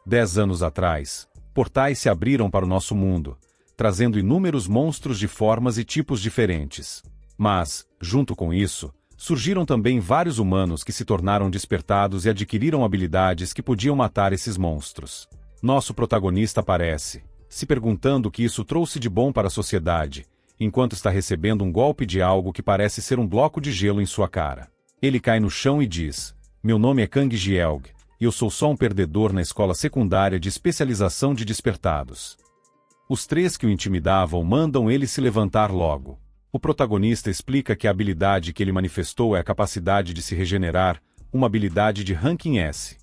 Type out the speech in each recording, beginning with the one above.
10 anos atrás, portais se abriram para o nosso mundo, trazendo inúmeros monstros de formas e tipos diferentes. Mas, junto com isso, surgiram também vários humanos que se tornaram despertados e adquiriram habilidades que podiam matar esses monstros. Nosso protagonista aparece, se perguntando o que isso trouxe de bom para a sociedade, enquanto está recebendo um golpe de algo que parece ser um bloco de gelo em sua cara. Ele cai no chão e diz: "Meu nome é Kang Jielg, e eu sou só um perdedor na escola secundária de especialização de despertados." Os 3 que o intimidavam mandam ele se levantar logo. O protagonista explica que a habilidade que ele manifestou é a capacidade de se regenerar, uma habilidade de ranking S.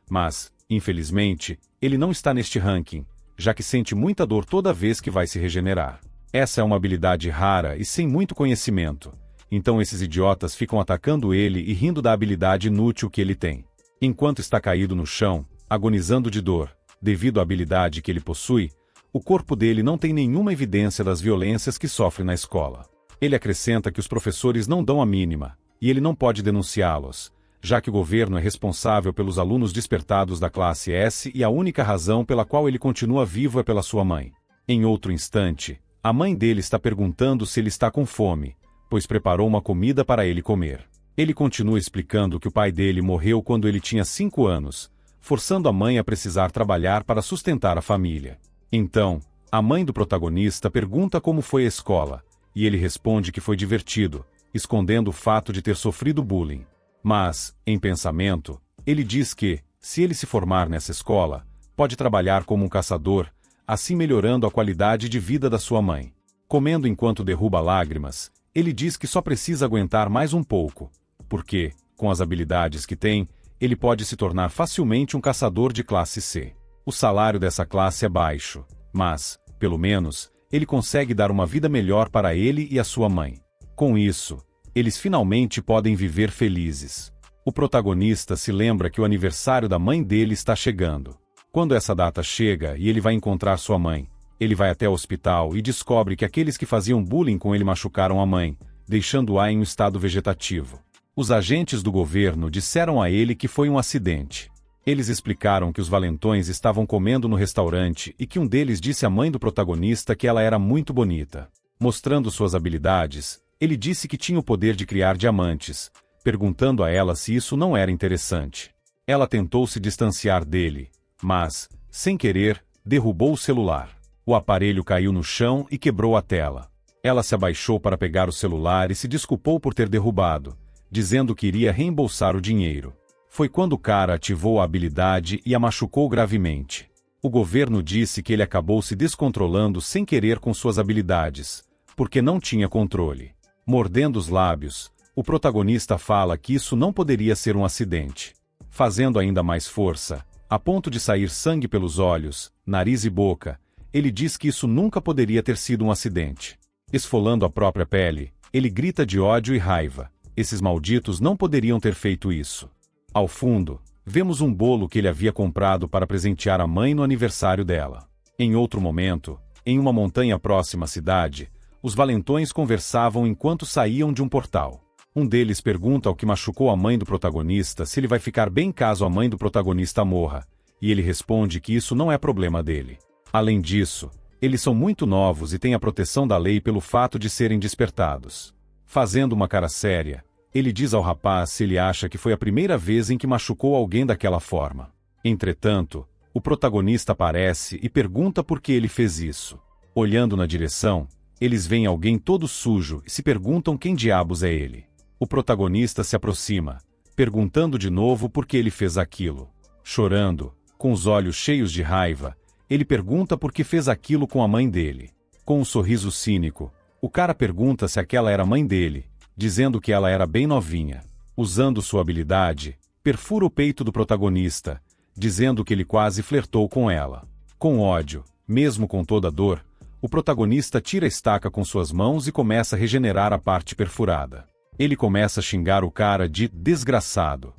Mas, infelizmente, ele não está neste ranking, já que sente muita dor toda vez que vai se regenerar. Essa é uma habilidade rara e sem muito conhecimento, então esses idiotas ficam atacando ele e rindo da habilidade inútil que ele tem. Enquanto está caído no chão, agonizando de dor, devido à habilidade que ele possui, o corpo dele não tem nenhuma evidência das violências que sofre na escola. Ele acrescenta que os professores não dão a mínima, e ele não pode denunciá-los, já que o governo é responsável pelos alunos despertados da classe S e a única razão pela qual ele continua vivo é pela sua mãe. Em outro instante, a mãe dele está perguntando se ele está com fome, pois preparou uma comida para ele comer. Ele continua explicando que o pai dele morreu quando ele tinha 5 anos, forçando a mãe a precisar trabalhar para sustentar a família. Então, a mãe do protagonista pergunta como foi a escola, e ele responde que foi divertido, escondendo o fato de ter sofrido bullying. Mas, em pensamento, ele diz que, se ele se formar nessa escola, pode trabalhar como um caçador, assim melhorando a qualidade de vida da sua mãe. Comendo enquanto derruba lágrimas, ele diz que só precisa aguentar mais um pouco, porque, com as habilidades que tem, ele pode se tornar facilmente um caçador de classe C. O salário dessa classe é baixo, mas, pelo menos, ele consegue dar uma vida melhor para ele e a sua mãe. Com isso, eles finalmente podem viver felizes. O protagonista se lembra que o aniversário da mãe dele está chegando. Quando essa data chega e ele vai encontrar sua mãe, ele vai até o hospital e descobre que aqueles que faziam bullying com ele machucaram a mãe, deixando-a em um estado vegetativo. Os agentes do governo disseram a ele que foi um acidente. Eles explicaram que os valentões estavam comendo no restaurante e que um deles disse à mãe do protagonista que ela era muito bonita. Mostrando suas habilidades, ele disse que tinha o poder de criar diamantes, perguntando a ela se isso não era interessante. Ela tentou se distanciar dele, mas, sem querer, derrubou o celular. O aparelho caiu no chão e quebrou a tela. Ela se abaixou para pegar o celular e se desculpou por ter derrubado, dizendo que iria reembolsar o dinheiro. Foi quando o cara ativou a habilidade e a machucou gravemente. O governo disse que ele acabou se descontrolando sem querer com suas habilidades, porque não tinha controle. Mordendo os lábios, o protagonista fala que isso não poderia ser um acidente. Fazendo ainda mais força, a ponto de sair sangue pelos olhos, nariz e boca, ele diz que isso nunca poderia ter sido um acidente. Esfolando a própria pele, ele grita de ódio e raiva. Esses malditos não poderiam ter feito isso. Ao fundo, vemos um bolo que ele havia comprado para presentear a mãe no aniversário dela. Em outro momento, em uma montanha próxima à cidade, os valentões conversavam enquanto saíam de um portal. Um deles pergunta ao que machucou a mãe do protagonista se ele vai ficar bem caso a mãe do protagonista morra, e ele responde que isso não é problema dele. Além disso, eles são muito novos e têm a proteção da lei pelo fato de serem despertados. Fazendo uma cara séria, ele diz ao rapaz se ele acha que foi a primeira vez em que machucou alguém daquela forma. Entretanto, o protagonista aparece e pergunta por que ele fez isso. Olhando na direção, eles veem alguém todo sujo e se perguntam quem diabos é ele. O protagonista se aproxima, perguntando de novo por que ele fez aquilo. Chorando, com os olhos cheios de raiva, ele pergunta por que fez aquilo com a mãe dele. Com um sorriso cínico, o cara pergunta se aquela era a mãe dele, dizendo que ela era bem novinha. Usando sua habilidade, perfura o peito do protagonista, dizendo que ele quase flertou com ela. Com ódio, mesmo com toda a dor, o protagonista tira a estaca com suas mãos e começa a regenerar a parte perfurada. Ele começa a xingar o cara de desgraçado.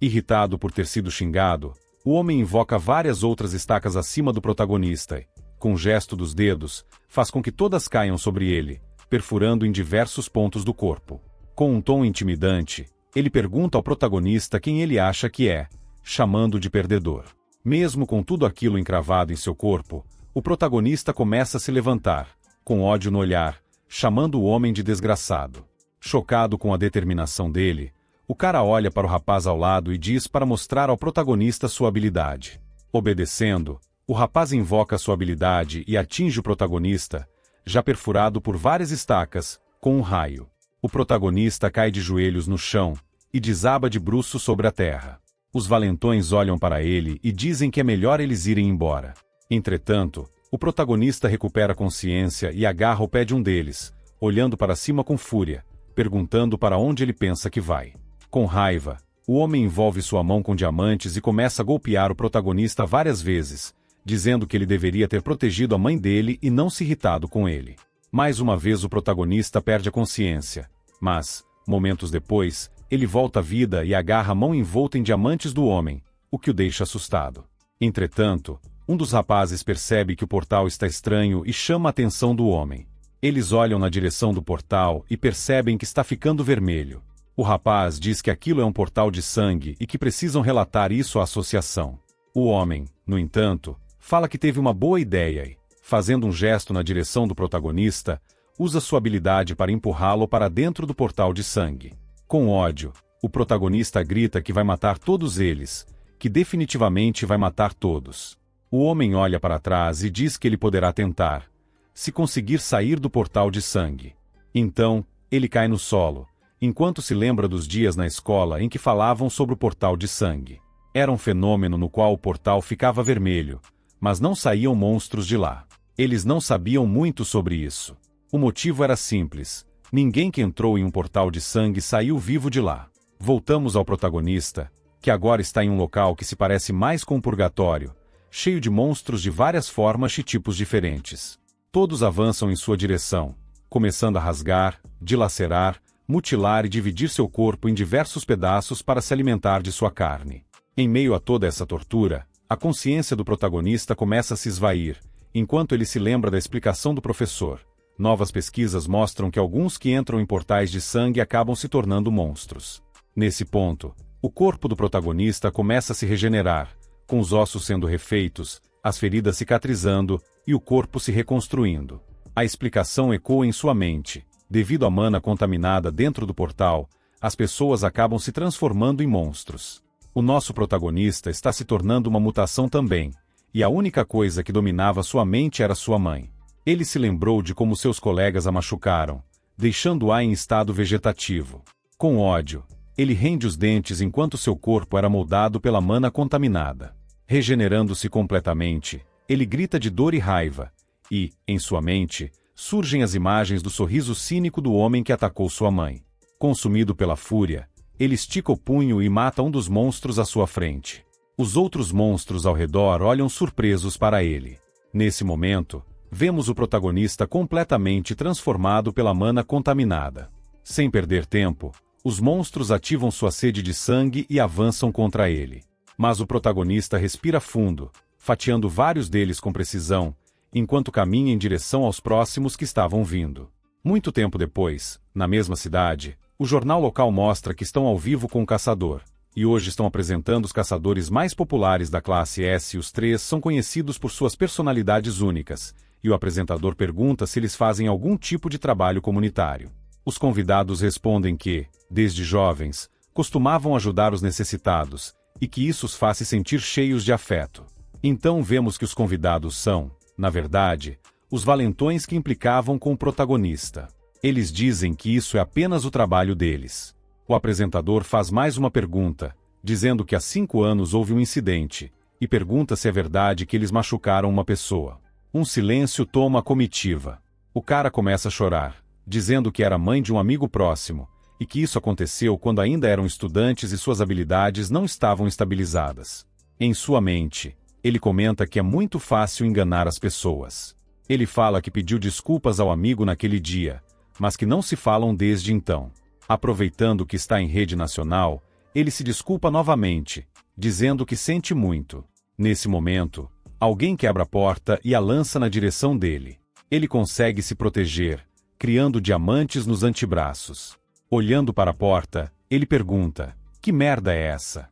Irritado por ter sido xingado, o homem invoca várias outras estacas acima do protagonista e, com um gesto dos dedos, faz com que todas caiam sobre ele, perfurando em diversos pontos do corpo. Com um tom intimidante, ele pergunta ao protagonista quem ele acha que é, chamando de perdedor. Mesmo com tudo aquilo encravado em seu corpo, o protagonista começa a se levantar, com ódio no olhar, chamando o homem de desgraçado. Chocado com a determinação dele, o cara olha para o rapaz ao lado e diz para mostrar ao protagonista sua habilidade. Obedecendo, o rapaz invoca sua habilidade e atinge o protagonista, já perfurado por várias estacas, com um raio. O protagonista cai de joelhos no chão e desaba de bruços sobre a terra. Os valentões olham para ele e dizem que é melhor eles irem embora. Entretanto, o protagonista recupera a consciência e agarra o pé de um deles, olhando para cima com fúria, perguntando para onde ele pensa que vai. Com raiva, o homem envolve sua mão com diamantes e começa a golpear o protagonista várias vezes, dizendo que ele deveria ter protegido a mãe dele e não se irritado com ele. Mais uma vez o protagonista perde a consciência, mas, momentos depois, ele volta à vida e agarra a mão envolta em diamantes do homem, o que o deixa assustado. Entretanto, um dos rapazes percebe que o portal está estranho e chama a atenção do homem. Eles olham na direção do portal e percebem que está ficando vermelho. O rapaz diz que aquilo é um portal de sangue e que precisam relatar isso à associação. O homem, no entanto, fala que teve uma boa ideia e, fazendo um gesto na direção do protagonista, usa sua habilidade para empurrá-lo para dentro do portal de sangue. Com ódio, o protagonista grita que vai matar todos eles, que definitivamente vai matar todos. O homem olha para trás e diz que ele poderá tentar, se conseguir sair do portal de sangue. Então, ele cai no solo, enquanto se lembra dos dias na escola em que falavam sobre o portal de sangue. Era um fenômeno no qual o portal ficava vermelho, mas não saíam monstros de lá. Eles não sabiam muito sobre isso. O motivo era simples: ninguém que entrou em um portal de sangue saiu vivo de lá. Voltamos ao protagonista, que agora está em um local que se parece mais com um purgatório, cheio de monstros de várias formas e tipos diferentes. Todos avançam em sua direção, começando a rasgar, dilacerar, mutilar e dividir seu corpo em diversos pedaços para se alimentar de sua carne. Em meio a toda essa tortura, a consciência do protagonista começa a se esvair, enquanto ele se lembra da explicação do professor. Novas pesquisas mostram que alguns que entram em portais de sangue acabam se tornando monstros. Nesse ponto, o corpo do protagonista começa a se regenerar, com os ossos sendo refeitos, as feridas cicatrizando e o corpo se reconstruindo. A explicação ecoa em sua mente. Devido à mana contaminada dentro do portal, as pessoas acabam se transformando em monstros. O nosso protagonista está se tornando uma mutação também, e a única coisa que dominava sua mente era sua mãe. Ele se lembrou de como seus colegas a machucaram, deixando-a em estado vegetativo. Com ódio, ele rende os dentes enquanto seu corpo era moldado pela mana contaminada. Regenerando-se completamente, ele grita de dor e raiva, e, em sua mente, surgem as imagens do sorriso cínico do homem que atacou sua mãe. Consumido pela fúria, ele estica o punho e mata um dos monstros à sua frente. Os outros monstros ao redor olham surpresos para ele. Nesse momento, vemos o protagonista completamente transformado pela mana contaminada. Sem perder tempo, os monstros ativam sua sede de sangue e avançam contra ele. Mas o protagonista respira fundo, fatiando vários deles com precisão, enquanto caminha em direção aos próximos que estavam vindo. Muito tempo depois, na mesma cidade, o jornal local mostra que estão ao vivo com o caçador, e hoje estão apresentando os caçadores mais populares da classe S. Os três são conhecidos por suas personalidades únicas, e o apresentador pergunta se eles fazem algum tipo de trabalho comunitário. Os convidados respondem que, desde jovens, costumavam ajudar os necessitados, e que isso os faz se sentir cheios de afeto. Então vemos que os convidados são, na verdade, os valentões que implicavam com o protagonista. Eles dizem que isso é apenas o trabalho deles. O apresentador faz mais uma pergunta, dizendo que há 5 anos houve um incidente, e pergunta se é verdade que eles machucaram uma pessoa. Um silêncio toma a comitiva. O cara começa a chorar, dizendo que era mãe de um amigo próximo, e que isso aconteceu quando ainda eram estudantes e suas habilidades não estavam estabilizadas. Em sua mente, ele comenta que é muito fácil enganar as pessoas. Ele fala que pediu desculpas ao amigo naquele dia, mas que não se falam desde então. Aproveitando que está em rede nacional, ele se desculpa novamente, dizendo que sente muito. Nesse momento, alguém quebra a porta e a lança na direção dele. Ele consegue se proteger, criando diamantes nos antebraços. Olhando para a porta, ele pergunta: "Que merda é essa?"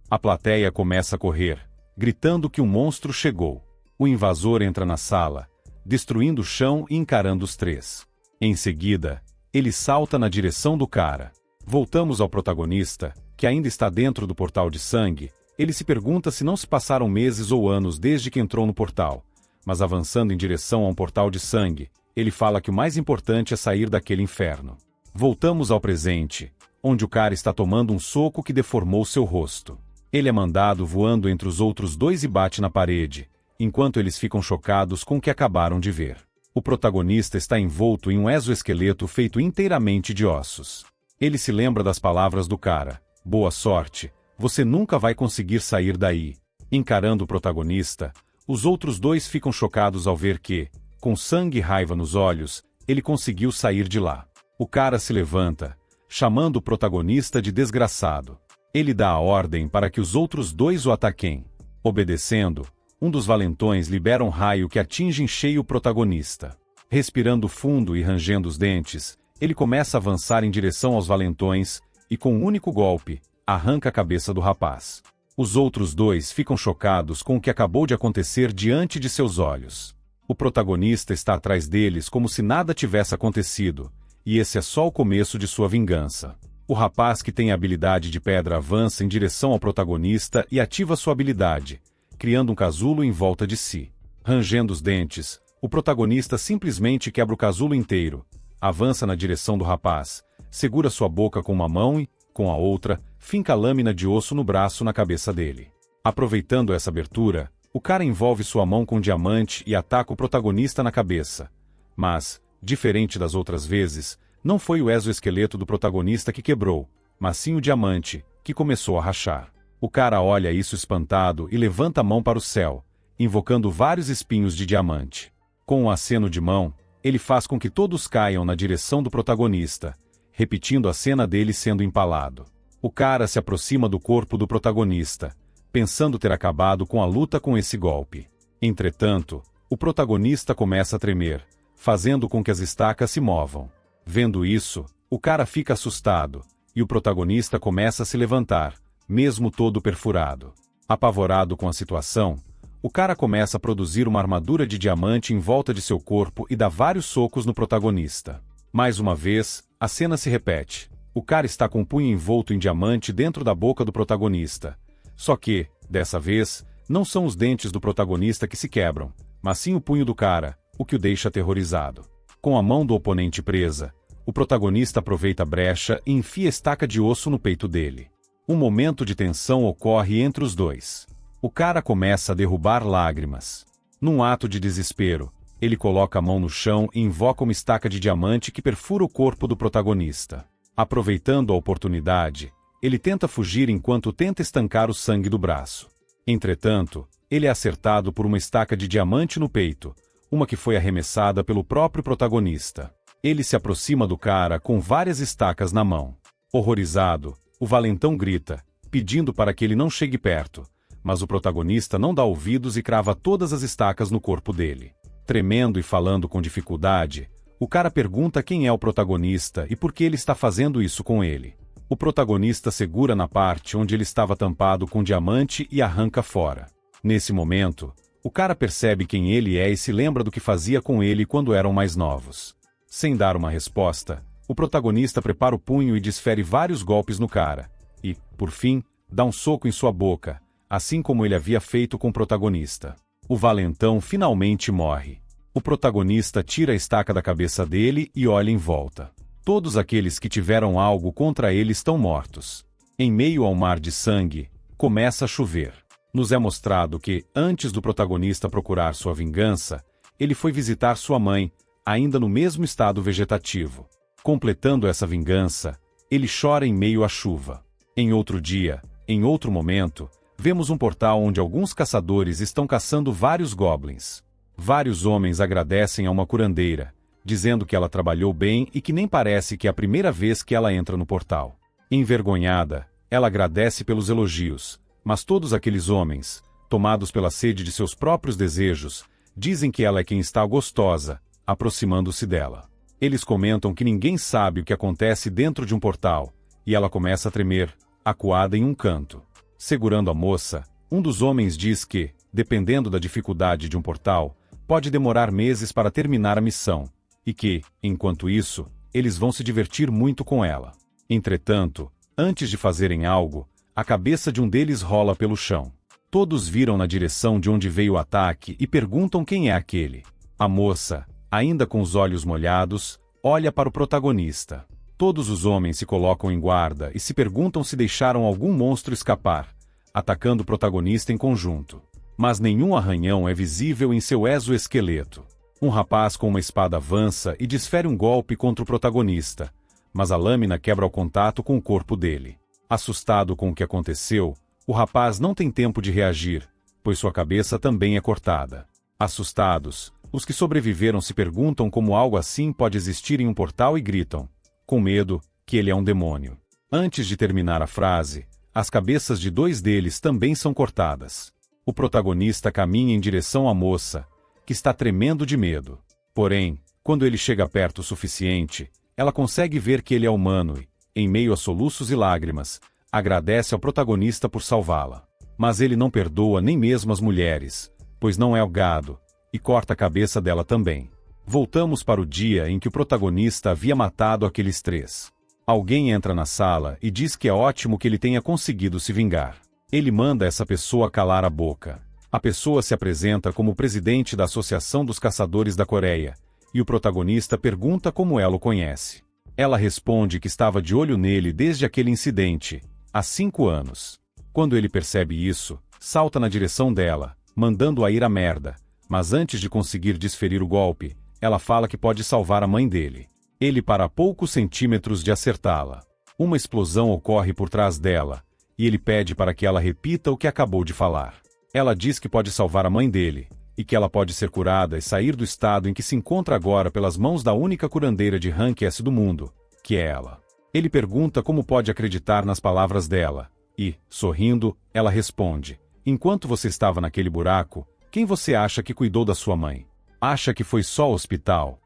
A plateia começa a correr, gritando que um monstro chegou. O invasor entra na sala, destruindo o chão e encarando os três. Em seguida, ele salta na direção do cara. Voltamos ao protagonista, que ainda está dentro do portal de sangue. Ele se pergunta se não se passaram meses ou anos desde que entrou no portal. Mas avançando em direção a um portal de sangue, ele fala que o mais importante é sair daquele inferno. Voltamos ao presente, onde o cara está tomando um soco que deformou seu rosto. Ele é mandado voando entre os outros dois e bate na parede, enquanto eles ficam chocados com o que acabaram de ver. O protagonista está envolto em um exoesqueleto feito inteiramente de ossos. Ele se lembra das palavras do cara: "Boa sorte, você nunca vai conseguir sair daí." Encarando o protagonista, os outros dois ficam chocados ao ver que, com sangue e raiva nos olhos, ele conseguiu sair de lá. O cara se levanta, chamando o protagonista de desgraçado. Ele dá a ordem para que os outros dois o ataquem. Obedecendo, um dos valentões libera um raio que atinge em cheio o protagonista. Respirando fundo e rangendo os dentes, ele começa a avançar em direção aos valentões e, com um único golpe, arranca a cabeça do rapaz. Os outros dois ficam chocados com o que acabou de acontecer diante de seus olhos. O protagonista está atrás deles como se nada tivesse acontecido, e esse é só o começo de sua vingança. O rapaz que tem a habilidade de pedra avança em direção ao protagonista e ativa sua habilidade, criando um casulo em volta de si. Rangendo os dentes, o protagonista simplesmente quebra o casulo inteiro, avança na direção do rapaz, segura sua boca com uma mão e, com a outra, finca a lâmina de osso no braço na cabeça dele. Aproveitando essa abertura, o cara envolve sua mão com um diamante e ataca o protagonista na cabeça. Mas, diferente das outras vezes, não foi o exoesqueleto do protagonista que quebrou, mas sim o diamante, que começou a rachar. O cara olha isso espantado e levanta a mão para o céu, invocando vários espinhos de diamante. Com um aceno de mão, ele faz com que todos caiam na direção do protagonista, repetindo a cena dele sendo empalado. O cara se aproxima do corpo do protagonista, pensando ter acabado com a luta com esse golpe. Entretanto, o protagonista começa a tremer, fazendo com que as estacas se movam. Vendo isso, o cara fica assustado, e o protagonista começa a se levantar, mesmo todo perfurado. Apavorado com a situação, o cara começa a produzir uma armadura de diamante em volta de seu corpo e dá vários socos no protagonista. Mais uma vez, a cena se repete. O cara está com o punho envolto em diamante dentro da boca do protagonista. Só que, dessa vez, não são os dentes do protagonista que se quebram, mas sim o punho do cara, o que o deixa aterrorizado. Com a mão do oponente presa, o protagonista aproveita a brecha e enfia a estaca de osso no peito dele. Um momento de tensão ocorre entre os dois. O cara começa a derrubar lágrimas. Num ato de desespero, ele coloca a mão no chão e invoca uma estaca de diamante que perfura o corpo do protagonista. Aproveitando a oportunidade, ele tenta fugir enquanto tenta estancar o sangue do braço. Entretanto, ele é acertado por uma estaca de diamante no peito, uma que foi arremessada pelo próprio protagonista. Ele se aproxima do cara com várias estacas na mão. Horrorizado, o valentão grita, pedindo para que ele não chegue perto, mas o protagonista não dá ouvidos e crava todas as estacas no corpo dele. Tremendo e falando com dificuldade, o cara pergunta quem é o protagonista e por que ele está fazendo isso com ele. O protagonista segura na parte onde ele estava tampado com diamante e arranca fora. Nesse momento, o cara percebe quem ele é e se lembra do que fazia com ele quando eram mais novos. Sem dar uma resposta, o protagonista prepara o punho e desfere vários golpes no cara. E, por fim, dá um soco em sua boca, assim como ele havia feito com o protagonista. O valentão finalmente morre. O protagonista tira a estaca da cabeça dele e olha em volta. Todos aqueles que tiveram algo contra ele estão mortos. Em meio ao mar de sangue, começa a chover. Nos é mostrado que, antes do protagonista procurar sua vingança, ele foi visitar sua mãe, ainda no mesmo estado vegetativo. Completando essa vingança, ele chora em meio à chuva. Em outro dia, em outro momento, vemos um portal onde alguns caçadores estão caçando vários goblins. Vários homens agradecem a uma curandeira, dizendo que ela trabalhou bem e que nem parece que é a primeira vez que ela entra no portal. Envergonhada, ela agradece pelos elogios, mas todos aqueles homens, tomados pela sede de seus próprios desejos, dizem que ela é quem está gostosa, aproximando-se dela. Eles comentam que ninguém sabe o que acontece dentro de um portal, e ela começa a tremer, acuada em um canto. Segurando a moça, Um dos homens diz que, dependendo da dificuldade de um portal, pode demorar meses para terminar a missão, e que, enquanto isso, eles vão se divertir muito com ela. Entretanto, antes de fazerem algo, a cabeça de um deles rola pelo chão. Todos viram na direção de onde veio o ataque e perguntam quem é aquele. A moça, ainda com os olhos molhados, olha para o protagonista. Todos os homens se colocam em guarda e se perguntam se deixaram algum monstro escapar, atacando o protagonista em conjunto. Mas nenhum arranhão é visível em seu exoesqueleto. Um rapaz com uma espada avança e desfere um golpe contra o protagonista, mas a lâmina quebra o contato com o corpo dele. Assustado com o que aconteceu, o rapaz não tem tempo de reagir, pois sua cabeça também é cortada. Assustados, os que sobreviveram se perguntam como algo assim pode existir em um portal e gritam, com medo, que ele é um demônio. Antes de terminar a frase, as cabeças de 2 deles também são cortadas. O protagonista caminha em direção à moça, que está tremendo de medo. Porém, quando ele chega perto o suficiente, ela consegue ver que ele é humano e, em meio a soluços e lágrimas, agradece ao protagonista por salvá-la. Mas ele não perdoa nem mesmo as mulheres, pois não é o gado, e corta a cabeça dela também. Voltamos para o dia em que o protagonista havia matado aqueles 3. Alguém entra na sala e diz que é ótimo que ele tenha conseguido se vingar. Ele manda essa pessoa calar a boca. A pessoa se apresenta como presidente da Associação dos Caçadores da Coreia, e o protagonista pergunta como ela o conhece. Ela responde que estava de olho nele desde aquele incidente, há 5 anos. Quando ele percebe isso, salta na direção dela, mandando-a ir à merda, mas antes de conseguir desferir o golpe, ela fala que pode salvar a mãe dele. Ele para a poucos centímetros de acertá-la. Uma explosão ocorre por trás dela, e ele pede para que ela repita o que acabou de falar. Ela diz que pode salvar a mãe dele, e que ela pode ser curada e sair do estado em que se encontra agora pelas mãos da única curandeira de rank S do mundo, que é ela. Ele pergunta como pode acreditar nas palavras dela, e, sorrindo, ela responde, enquanto você estava naquele buraco, quem você acha que cuidou da sua mãe? Acha que foi só o hospital?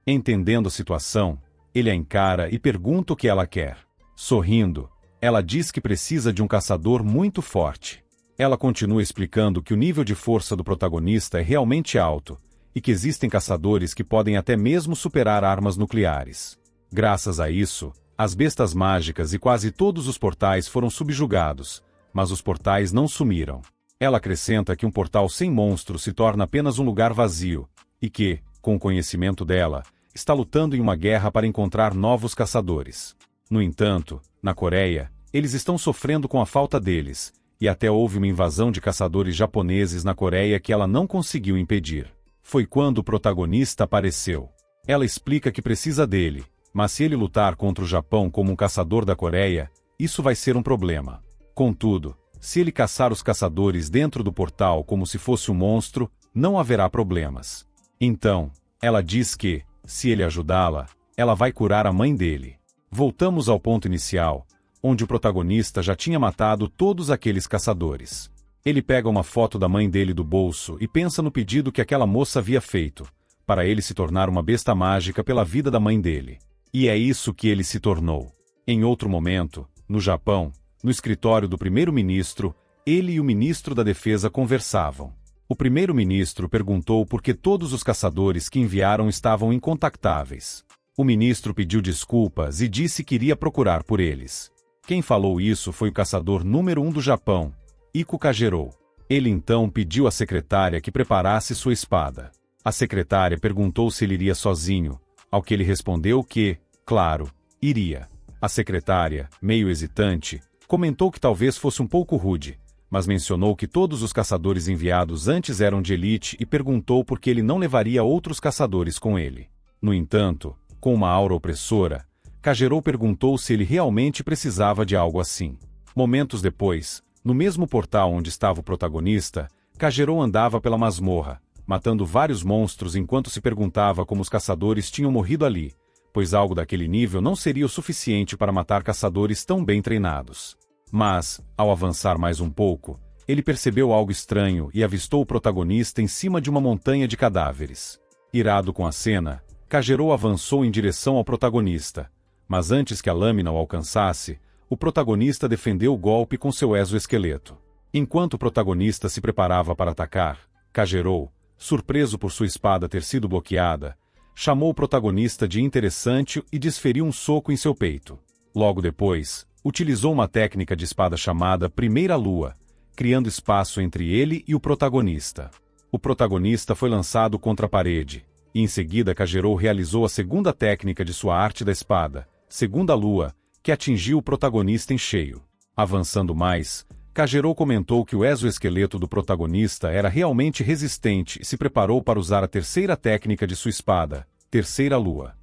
Entendendo a situação, ele a encara e pergunta o que ela quer. Sorrindo, ela diz que precisa de um caçador muito forte. Ela continua explicando que o nível de força do protagonista é realmente alto, e que existem caçadores que podem até mesmo superar armas nucleares. Graças a isso, as bestas mágicas e quase todos os portais foram subjugados, mas os portais não sumiram. Ela acrescenta que um portal sem monstros se torna apenas um lugar vazio, e que, com o conhecimento dela, está lutando em uma guerra para encontrar novos caçadores. No entanto, na Coreia, eles estão sofrendo com a falta deles, e até houve uma invasão de caçadores japoneses na Coreia que ela não conseguiu impedir. Foi quando o protagonista apareceu. Ela explica que precisa dele, mas se ele lutar contra o Japão como um caçador da Coreia, isso vai ser um problema. Contudo, se ele caçar os caçadores dentro do portal como se fosse um monstro, não haverá problemas. Então, ela diz que, se ele ajudá-la, ela vai curar a mãe dele. Voltamos ao ponto inicial, onde o protagonista já tinha matado todos aqueles caçadores. Ele pega uma foto da mãe dele do bolso e pensa no pedido que aquela moça havia feito, para ele se tornar uma besta mágica pela vida da mãe dele. E é isso que ele se tornou. Em outro momento, no Japão, no escritório do primeiro-ministro, ele e o ministro da Defesa conversavam. O primeiro-ministro perguntou por que todos os caçadores que enviaram estavam incontactáveis. O ministro pediu desculpas e disse que iria procurar por eles. Quem falou isso foi o caçador número 1 do Japão, Iko Kagero. Ele então pediu à secretária que preparasse sua espada. A secretária perguntou se ele iria sozinho, ao que ele respondeu que, claro, iria. A secretária, meio hesitante, comentou que talvez fosse um pouco rude, mas mencionou que todos os caçadores enviados antes eram de elite e perguntou por que ele não levaria outros caçadores com ele. No entanto, com uma aura opressora, Kagero perguntou se ele realmente precisava de algo assim. Momentos depois, no mesmo portal onde estava o protagonista, Kagero andava pela masmorra, matando vários monstros enquanto se perguntava como os caçadores tinham morrido ali, pois algo daquele nível não seria o suficiente para matar caçadores tão bem treinados. Mas, ao avançar mais um pouco, ele percebeu algo estranho e avistou o protagonista em cima de uma montanha de cadáveres. Irado com a cena, Kagero avançou em direção ao protagonista, mas antes que a lâmina o alcançasse, o protagonista defendeu o golpe com seu exoesqueleto. Enquanto o protagonista se preparava para atacar, Kagero, surpreso por sua espada ter sido bloqueada, chamou o protagonista de interessante e desferiu um soco em seu peito. Logo depois, utilizou uma técnica de espada chamada Primeira Lua, criando espaço entre ele e o protagonista. O protagonista foi lançado contra a parede, e em seguida Kagero realizou a segunda técnica de sua arte da espada, Segunda Lua, que atingiu o protagonista em cheio. Avançando mais, Kagero comentou que o exoesqueleto do protagonista era realmente resistente e se preparou para usar a terceira técnica de sua espada, Terceira Lua.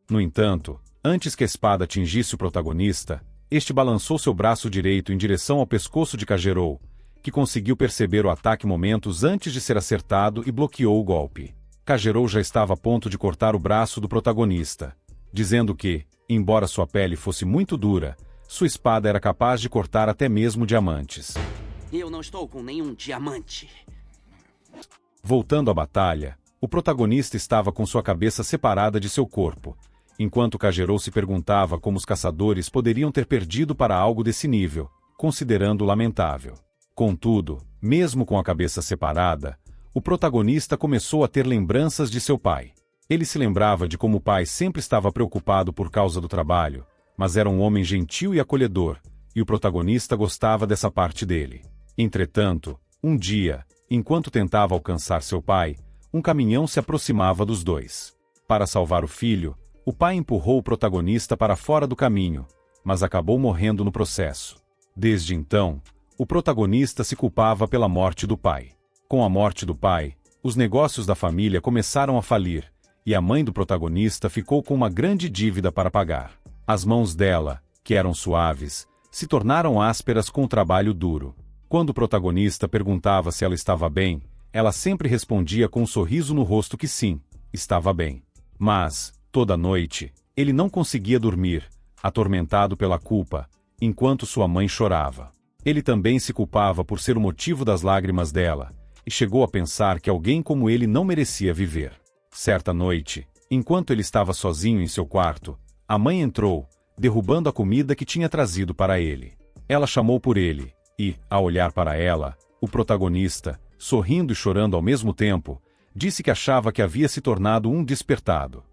No entanto, antes que a espada atingisse o protagonista, este balançou seu braço direito em direção ao pescoço de Kagero, que conseguiu perceber o ataque momentos antes de ser acertado e bloqueou o golpe. Kagero já estava a ponto de cortar o braço do protagonista, dizendo que, embora sua pele fosse muito dura, sua espada era capaz de cortar até mesmo diamantes. Eu não estou com nenhum diamante. Voltando à batalha, o protagonista estava com sua cabeça separada de seu corpo, enquanto Kagero se perguntava como os caçadores poderiam ter perdido para algo desse nível, considerando lamentável. Contudo, mesmo com a cabeça separada, o protagonista começou a ter lembranças de seu pai. Ele se lembrava de como o pai sempre estava preocupado por causa do trabalho, mas era um homem gentil e acolhedor, e o protagonista gostava dessa parte dele. Entretanto, um dia, enquanto tentava alcançar seu pai, um caminhão se aproximava dos dois. Para salvar o filho, o pai empurrou o protagonista para fora do caminho, mas acabou morrendo no processo. Desde então, o protagonista se culpava pela morte do pai. Com a morte do pai, os negócios da família começaram a falir, e a mãe do protagonista ficou com uma grande dívida para pagar. As mãos dela, que eram suaves, se tornaram ásperas com o trabalho duro. Quando o protagonista perguntava se ela estava bem, ela sempre respondia com um sorriso no rosto que sim, estava bem. Mas, toda noite, ele não conseguia dormir, atormentado pela culpa, enquanto sua mãe chorava. Ele também se culpava por ser o motivo das lágrimas dela, e chegou a pensar que alguém como ele não merecia viver. Certa noite, enquanto ele estava sozinho em seu quarto, a mãe entrou, derrubando a comida que tinha trazido para ele. Ela chamou por ele, e, ao olhar para ela, o protagonista, sorrindo e chorando ao mesmo tempo, disse que achava que havia se tornado um despertado.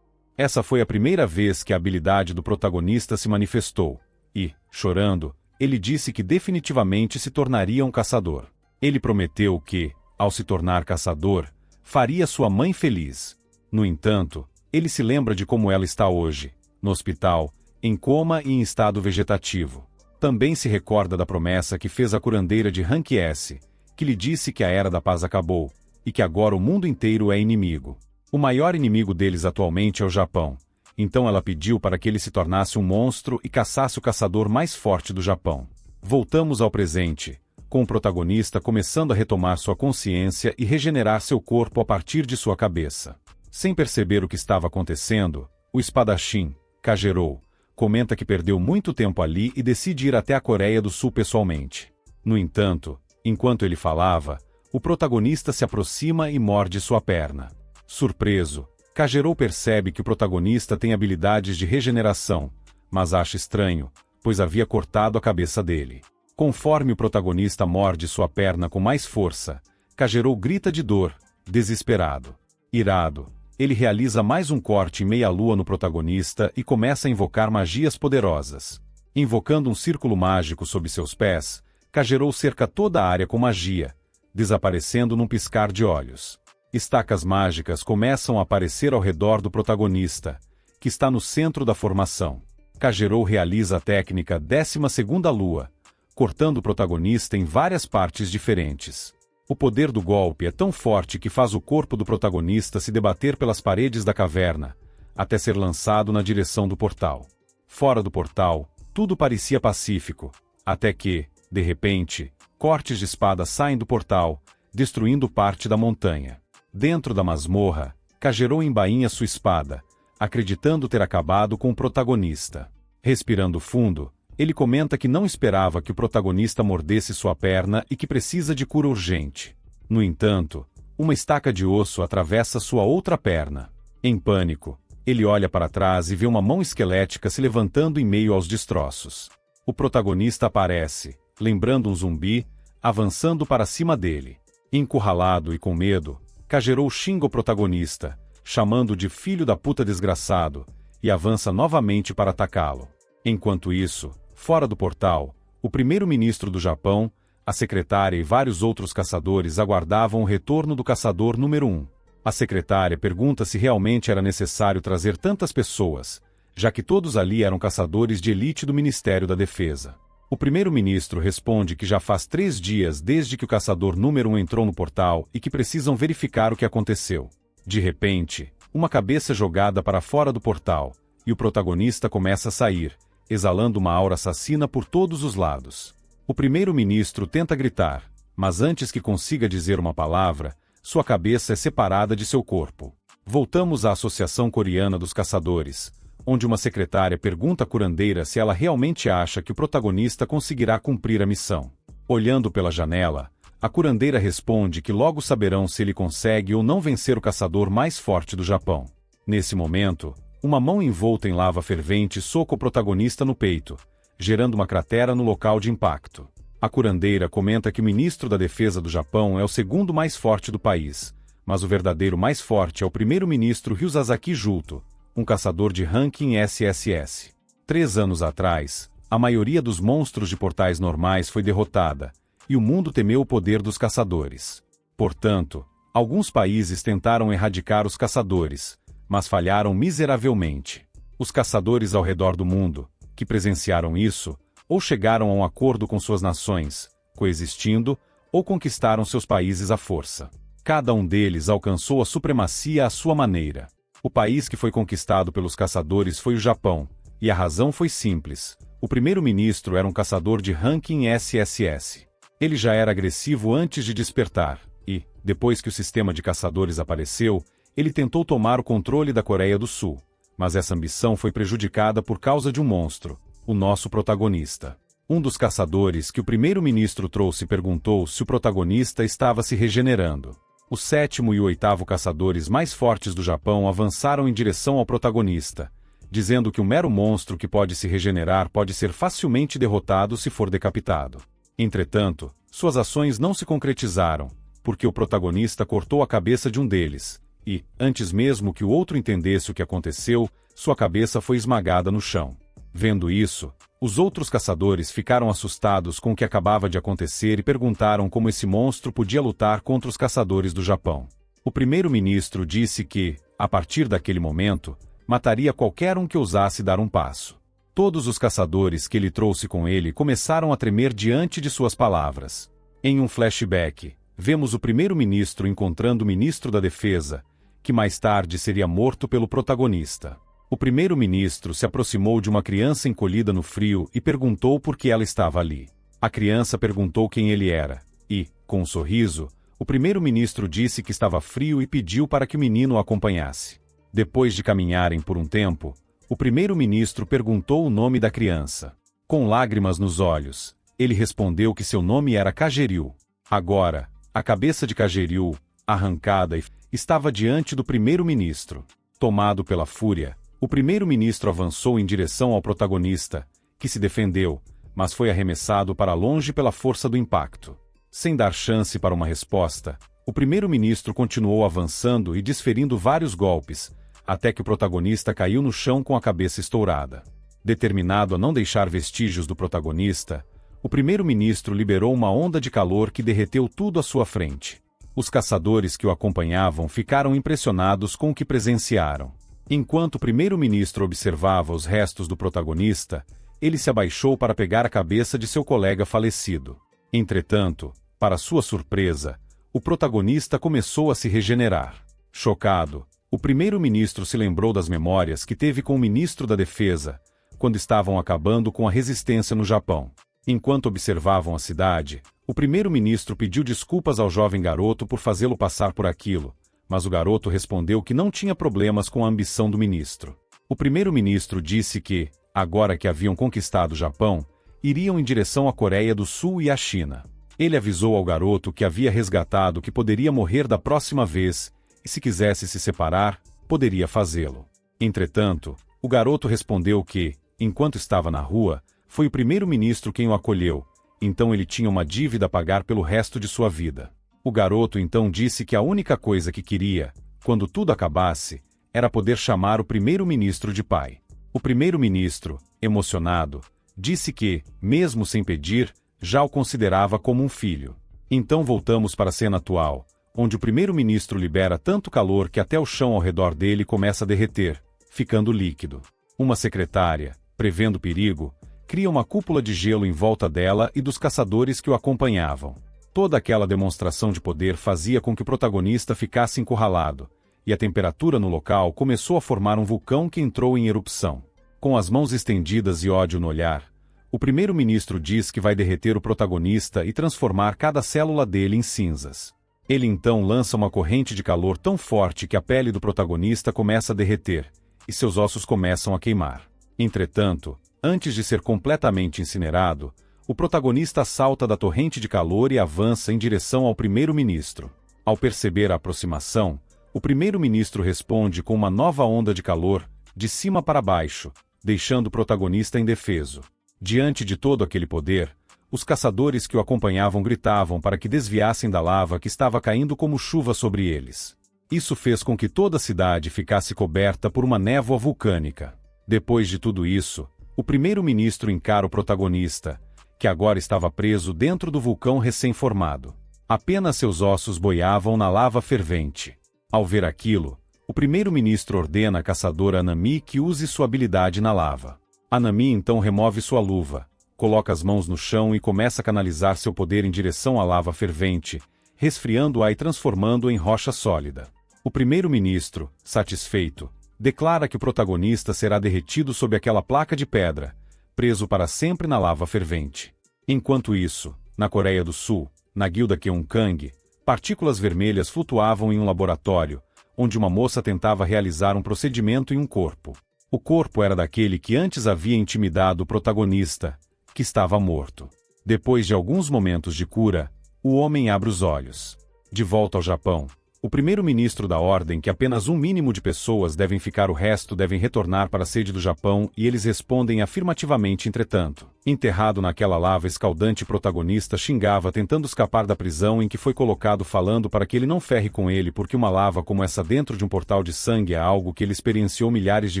Essa foi a primeira vez que a habilidade do protagonista se manifestou, e, chorando, ele disse que definitivamente se tornaria um caçador. Ele prometeu que, ao se tornar caçador, faria sua mãe feliz. No entanto, ele se lembra de como ela está hoje, no hospital, em coma e em estado vegetativo. Também se recorda da promessa que fez a curandeira de Rank S, que lhe disse que a Era da Paz acabou, e que agora o mundo inteiro é inimigo. O maior inimigo deles atualmente é o Japão, então ela pediu para que ele se tornasse um monstro e caçasse o caçador mais forte do Japão. Voltamos ao presente, com o protagonista começando a retomar sua consciência e regenerar seu corpo a partir de sua cabeça. Sem perceber o que estava acontecendo, o espadachim, Kagero, comenta que perdeu muito tempo ali e decide ir até a Coreia do Sul pessoalmente. No entanto, enquanto ele falava, o protagonista se aproxima e morde sua perna. Surpreso, Kagero percebe que o protagonista tem habilidades de regeneração, mas acha estranho, pois havia cortado a cabeça dele. Conforme o protagonista morde sua perna com mais força, Kagero grita de dor, desesperado. Irado, ele realiza mais um corte em meia-lua no protagonista e começa a invocar magias poderosas. Invocando um círculo mágico sob seus pés, Kagero cerca toda a área com magia, desaparecendo num piscar de olhos. Estacas mágicas começam a aparecer ao redor do protagonista, que está no centro da formação. Kagero realiza a técnica 12ª Lua, cortando o protagonista em várias partes diferentes. O poder do golpe é tão forte que faz o corpo do protagonista se debater pelas paredes da caverna, até ser lançado na direção do portal. Fora do portal, tudo parecia pacífico, até que, de repente, cortes de espada saem do portal, destruindo parte da montanha. Dentro da masmorra, Kagero embainha sua espada, acreditando ter acabado com o protagonista. Respirando fundo, ele comenta que não esperava que o protagonista mordesse sua perna e que precisa de cura urgente. No entanto, uma estaca de osso atravessa sua outra perna. Em pânico, ele olha para trás e vê uma mão esquelética se levantando em meio aos destroços. O protagonista aparece, lembrando um zumbi, avançando para cima dele. Encurralado e com medo, Kagero xinga o protagonista, chamando de filho da puta desgraçado, e avança novamente para atacá-lo. Enquanto isso, fora do portal, o primeiro-ministro do Japão, a secretária e vários outros caçadores aguardavam o retorno do caçador número 1. A secretária pergunta se realmente era necessário trazer tantas pessoas, já que todos ali eram caçadores de elite do Ministério da Defesa. O primeiro-ministro responde que já faz 3 dias desde que o caçador número 1 entrou no portal e que precisam verificar o que aconteceu. De repente, uma cabeça é jogada para fora do portal, e o protagonista começa a sair, exalando uma aura assassina por todos os lados. O primeiro-ministro tenta gritar, mas antes que consiga dizer uma palavra, sua cabeça é separada de seu corpo. Voltamos à Associação Coreana dos Caçadores, onde uma secretária pergunta à curandeira se ela realmente acha que o protagonista conseguirá cumprir a missão. Olhando pela janela, a curandeira responde que logo saberão se ele consegue ou não vencer o caçador mais forte do Japão. Nesse momento, uma mão envolta em lava fervente soca o protagonista no peito, gerando uma cratera no local de impacto. A curandeira comenta que o ministro da Defesa do Japão é o segundo mais forte do país, mas o verdadeiro mais forte é o primeiro-ministro Ryuzasaki Juto, um caçador de ranking SSS. 3 anos atrás, a maioria dos monstros de portais normais foi derrotada, e o mundo temeu o poder dos caçadores. Portanto, alguns países tentaram erradicar os caçadores, mas falharam miseravelmente. Os caçadores ao redor do mundo, que presenciaram isso, ou chegaram a um acordo com suas nações, coexistindo, ou conquistaram seus países à força. Cada um deles alcançou a supremacia à sua maneira. O país que foi conquistado pelos caçadores foi o Japão, e a razão foi simples. O primeiro-ministro era um caçador de ranking SSS. Ele já era agressivo antes de despertar, e, depois que o sistema de caçadores apareceu, ele tentou tomar o controle da Coreia do Sul. Mas essa ambição foi prejudicada por causa de um monstro, o nosso protagonista. Um dos caçadores que o primeiro-ministro trouxe perguntou se o protagonista estava se regenerando. O 7º e o 8º caçadores mais fortes do Japão avançaram em direção ao protagonista, dizendo que um mero monstro que pode se regenerar pode ser facilmente derrotado se for decapitado. Entretanto, suas ações não se concretizaram, porque o protagonista cortou a cabeça de um deles, e, antes mesmo que o outro entendesse o que aconteceu, sua cabeça foi esmagada no chão. Vendo isso, os outros caçadores ficaram assustados com o que acabava de acontecer e perguntaram como esse monstro podia lutar contra os caçadores do Japão. O primeiro-ministro disse que, a partir daquele momento, mataria qualquer um que ousasse dar um passo. Todos os caçadores que ele trouxe com ele começaram a tremer diante de suas palavras. Em um flashback, vemos o primeiro-ministro encontrando o ministro da Defesa, que mais tarde seria morto pelo protagonista. O primeiro-ministro se aproximou de uma criança encolhida no frio e perguntou por que ela estava ali. A criança perguntou quem ele era, e, com um sorriso, o primeiro-ministro disse que estava frio e pediu para que o menino o acompanhasse. Depois de caminharem por um tempo, o primeiro-ministro perguntou o nome da criança. Com lágrimas nos olhos, ele respondeu que seu nome era Kagero. Agora, a cabeça de Kagero, arrancada, estava diante do primeiro-ministro. Tomado pela fúria, o primeiro-ministro avançou em direção ao protagonista, que se defendeu, mas foi arremessado para longe pela força do impacto. Sem dar chance para uma resposta, o primeiro-ministro continuou avançando e desferindo vários golpes, até que o protagonista caiu no chão com a cabeça estourada. Determinado a não deixar vestígios do protagonista, o primeiro-ministro liberou uma onda de calor que derreteu tudo à sua frente. Os caçadores que o acompanhavam ficaram impressionados com o que presenciaram. Enquanto o primeiro-ministro observava os restos do protagonista, ele se abaixou para pegar a cabeça de seu colega falecido. Entretanto, para sua surpresa, o protagonista começou a se regenerar. Chocado, o primeiro-ministro se lembrou das memórias que teve com o ministro da Defesa, quando estavam acabando com a resistência no Japão. Enquanto observavam a cidade, o primeiro-ministro pediu desculpas ao jovem garoto por fazê-lo passar por aquilo, mas o garoto respondeu que não tinha problemas com a ambição do ministro. O primeiro-ministro disse que, agora que haviam conquistado o Japão, iriam em direção à Coreia do Sul e à China. Ele avisou ao garoto que havia resgatado que poderia morrer da próxima vez, e se quisesse se separar, poderia fazê-lo. Entretanto, o garoto respondeu que, enquanto estava na rua, foi o primeiro-ministro quem o acolheu, então ele tinha uma dívida a pagar pelo resto de sua vida. O garoto então disse que a única coisa que queria, quando tudo acabasse, era poder chamar o primeiro-ministro de pai. O primeiro-ministro, emocionado, disse que, mesmo sem pedir, já o considerava como um filho. Então voltamos para a cena atual, onde o primeiro-ministro libera tanto calor que até o chão ao redor dele começa a derreter, ficando líquido. Uma secretária, prevendo perigo, cria uma cúpula de gelo em volta dela e dos caçadores que o acompanhavam. Toda aquela demonstração de poder fazia com que o protagonista ficasse encurralado, e a temperatura no local começou a formar um vulcão que entrou em erupção. Com as mãos estendidas e ódio no olhar, o primeiro-ministro diz que vai derreter o protagonista e transformar cada célula dele em cinzas. Ele então lança uma corrente de calor tão forte que a pele do protagonista começa a derreter, e seus ossos começam a queimar. Entretanto, antes de ser completamente incinerado, o protagonista salta da torrente de calor e avança em direção ao primeiro-ministro. Ao perceber a aproximação, o primeiro-ministro responde com uma nova onda de calor, de cima para baixo, deixando o protagonista indefeso. Diante de todo aquele poder, os caçadores que o acompanhavam gritavam para que desviassem da lava que estava caindo como chuva sobre eles. Isso fez com que toda a cidade ficasse coberta por uma névoa vulcânica. Depois de tudo isso, o primeiro-ministro encara o protagonista, que agora estava preso dentro do vulcão recém-formado. Apenas seus ossos boiavam na lava fervente. Ao ver aquilo, o primeiro-ministro ordena à caçadora Anami que use sua habilidade na lava. Anami então remove sua luva, coloca as mãos no chão e começa a canalizar seu poder em direção à lava fervente, resfriando-a e transformando-a em rocha sólida. O primeiro-ministro, satisfeito, declara que o protagonista será derretido sob aquela placa de pedra, preso para sempre na lava fervente. Enquanto isso, na Coreia do Sul, na guilda Keonkang, partículas vermelhas flutuavam em um laboratório, onde uma moça tentava realizar um procedimento em um corpo. O corpo era daquele que antes havia intimidado o protagonista, que estava morto. Depois de alguns momentos de cura, o homem abre os olhos. De volta ao Japão, o primeiro-ministro da ordem que apenas um mínimo de pessoas devem ficar, o resto devem retornar para a sede do Japão, e eles respondem afirmativamente. Entretanto, enterrado naquela lava escaldante, o protagonista xingava tentando escapar da prisão em que foi colocado, falando para que ele não ferre com ele porque uma lava como essa dentro de um portal de sangue é algo que ele experienciou milhares de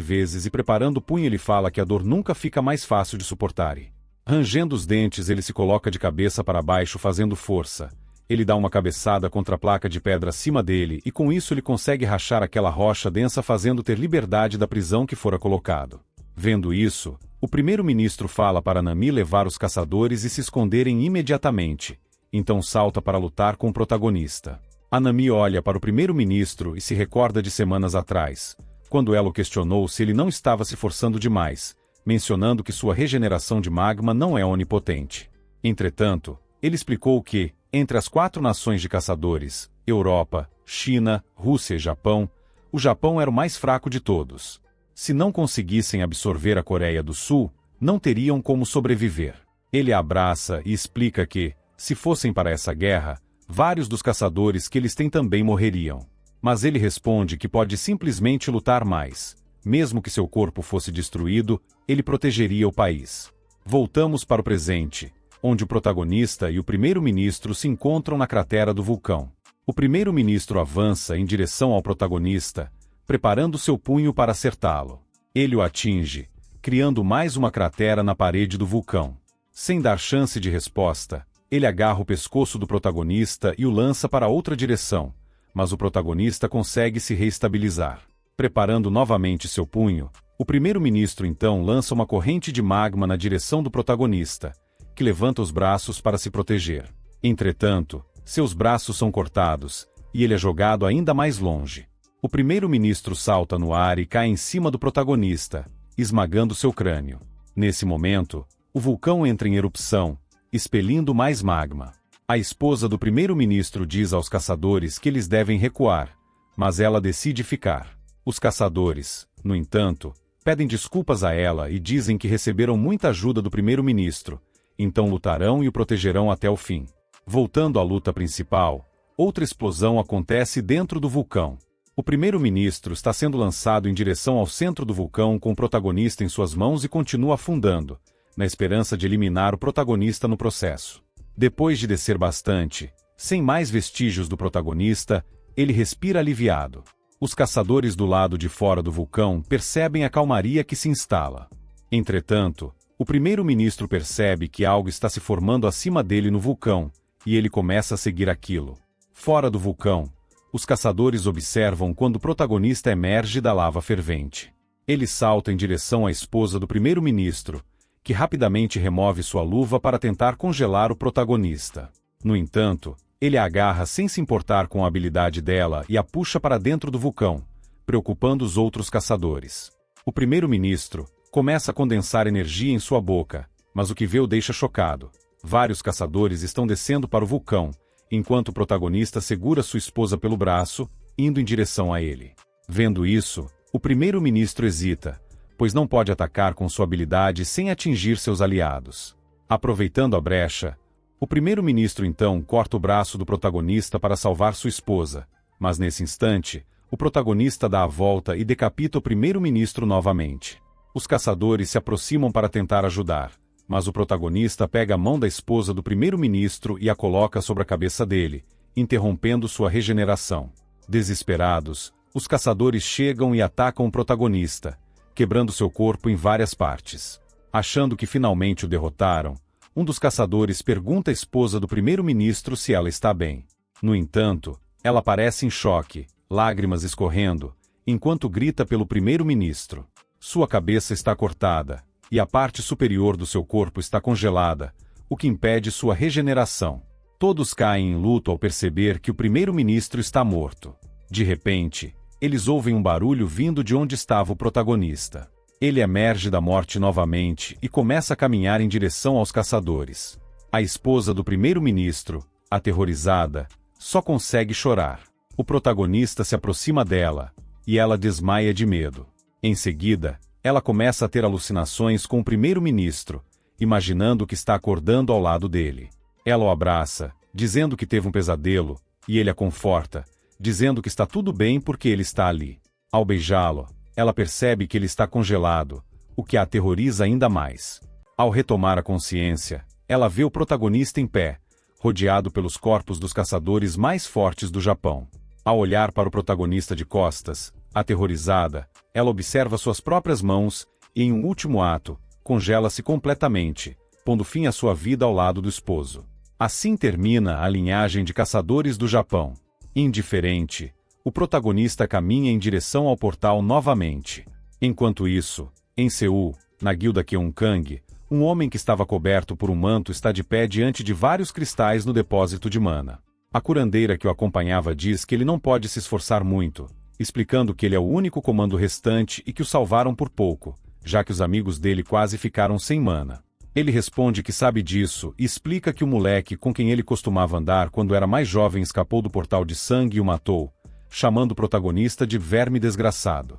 vezes, e preparando o punho ele fala que a dor nunca fica mais fácil de suportar. Rangendo os dentes, ele se coloca de cabeça para baixo fazendo força. Ele dá uma cabeçada contra a placa de pedra acima dele e com isso ele consegue rachar aquela rocha densa, fazendo ter liberdade da prisão que fora colocado. Vendo isso, o primeiro-ministro fala para Nami levar os caçadores e se esconderem imediatamente, então salta para lutar com o protagonista. A Nami olha para o primeiro-ministro e se recorda de semanas atrás, quando ela o questionou se ele não estava se forçando demais, mencionando que sua regeneração de magma não é onipotente. Entretanto, ele explicou que, entre as 4 nações de caçadores, Europa, China, Rússia e Japão, o Japão era o mais fraco de todos. Se não conseguissem absorver a Coreia do Sul, não teriam como sobreviver. Ele a abraça e explica que, se fossem para essa guerra, vários dos caçadores que eles têm também morreriam. Mas ele responde que pode simplesmente lutar mais. Mesmo que seu corpo fosse destruído, ele protegeria o país. Voltamos para o presente, onde o protagonista e o primeiro-ministro se encontram na cratera do vulcão. O primeiro-ministro avança em direção ao protagonista, preparando seu punho para acertá-lo. Ele o atinge, criando mais uma cratera na parede do vulcão. Sem dar chance de resposta, ele agarra o pescoço do protagonista e o lança para outra direção, mas o protagonista consegue se reestabilizar. Preparando novamente seu punho, o primeiro-ministro então lança uma corrente de magma na direção do protagonista, que levanta os braços para se proteger. Entretanto, seus braços são cortados, e ele é jogado ainda mais longe. O primeiro-ministro salta no ar e cai em cima do protagonista, esmagando seu crânio. Nesse momento, o vulcão entra em erupção, expelindo mais magma. A esposa do primeiro-ministro diz aos caçadores que eles devem recuar, mas ela decide ficar. Os caçadores, no entanto, pedem desculpas a ela e dizem que receberam muita ajuda do primeiro-ministro, então lutarão e o protegerão até o fim. Voltando à luta principal, outra explosão acontece dentro do vulcão. O primeiro-ministro está sendo lançado em direção ao centro do vulcão com o protagonista em suas mãos e continua afundando, na esperança de eliminar o protagonista no processo. Depois de descer bastante, sem mais vestígios do protagonista, ele respira aliviado. Os caçadores do lado de fora do vulcão percebem a calmaria que se instala. Entretanto, o primeiro-ministro percebe que algo está se formando acima dele no vulcão, e ele começa a seguir aquilo. Fora do vulcão, os caçadores observam quando o protagonista emerge da lava fervente. Ele salta em direção à esposa do primeiro-ministro, que rapidamente remove sua luva para tentar congelar o protagonista. No entanto, ele a agarra sem se importar com a habilidade dela e a puxa para dentro do vulcão, preocupando os outros caçadores. O primeiro-ministro começa a condensar energia em sua boca, mas o que vê o deixa chocado. Vários caçadores estão descendo para o vulcão, enquanto o protagonista segura sua esposa pelo braço, indo em direção a ele. Vendo isso, o primeiro-ministro hesita, pois não pode atacar com sua habilidade sem atingir seus aliados. Aproveitando a brecha, o primeiro-ministro então corta o braço do protagonista para salvar sua esposa, mas nesse instante, o protagonista dá a volta e decapita o primeiro-ministro novamente. Os caçadores se aproximam para tentar ajudar, mas o protagonista pega a mão da esposa do primeiro-ministro e a coloca sobre a cabeça dele, interrompendo sua regeneração. Desesperados, os caçadores chegam e atacam o protagonista, quebrando seu corpo em várias partes. Achando que finalmente o derrotaram, um dos caçadores pergunta à esposa do primeiro-ministro se ela está bem. No entanto, ela parece em choque, lágrimas escorrendo, enquanto grita pelo primeiro-ministro. Sua cabeça está cortada, e a parte superior do seu corpo está congelada, o que impede sua regeneração. Todos caem em luto ao perceber que o primeiro-ministro está morto. De repente, eles ouvem um barulho vindo de onde estava o protagonista. Ele emerge da morte novamente e começa a caminhar em direção aos caçadores. A esposa do primeiro-ministro, aterrorizada, só consegue chorar. O protagonista se aproxima dela, e ela desmaia de medo. Em seguida, ela começa a ter alucinações com o primeiro-ministro, imaginando que está acordando ao lado dele. Ela o abraça, dizendo que teve um pesadelo, e ele a conforta, dizendo que está tudo bem porque ele está ali. Ao beijá-lo, ela percebe que ele está congelado, o que a aterroriza ainda mais. Ao retomar a consciência, ela vê o protagonista em pé, rodeado pelos corpos dos caçadores mais fortes do Japão. Ao olhar para o protagonista de costas, aterrorizada, ela observa suas próprias mãos e, em um último ato, congela-se completamente, pondo fim à sua vida ao lado do esposo. Assim termina a linhagem de caçadores do Japão. Indiferente, o protagonista caminha em direção ao portal novamente. Enquanto isso, em Seul, na guilda Keonkang, um homem que estava coberto por um manto está de pé diante de vários cristais no depósito de mana. A curandeira que o acompanhava diz que ele não pode se esforçar muito, explicando que ele é o único comando restante e que o salvaram por pouco, já que os amigos dele quase ficaram sem mana. Ele responde que sabe disso e explica que o moleque com quem ele costumava andar quando era mais jovem escapou do portal de sangue e o matou, chamando o protagonista de verme desgraçado.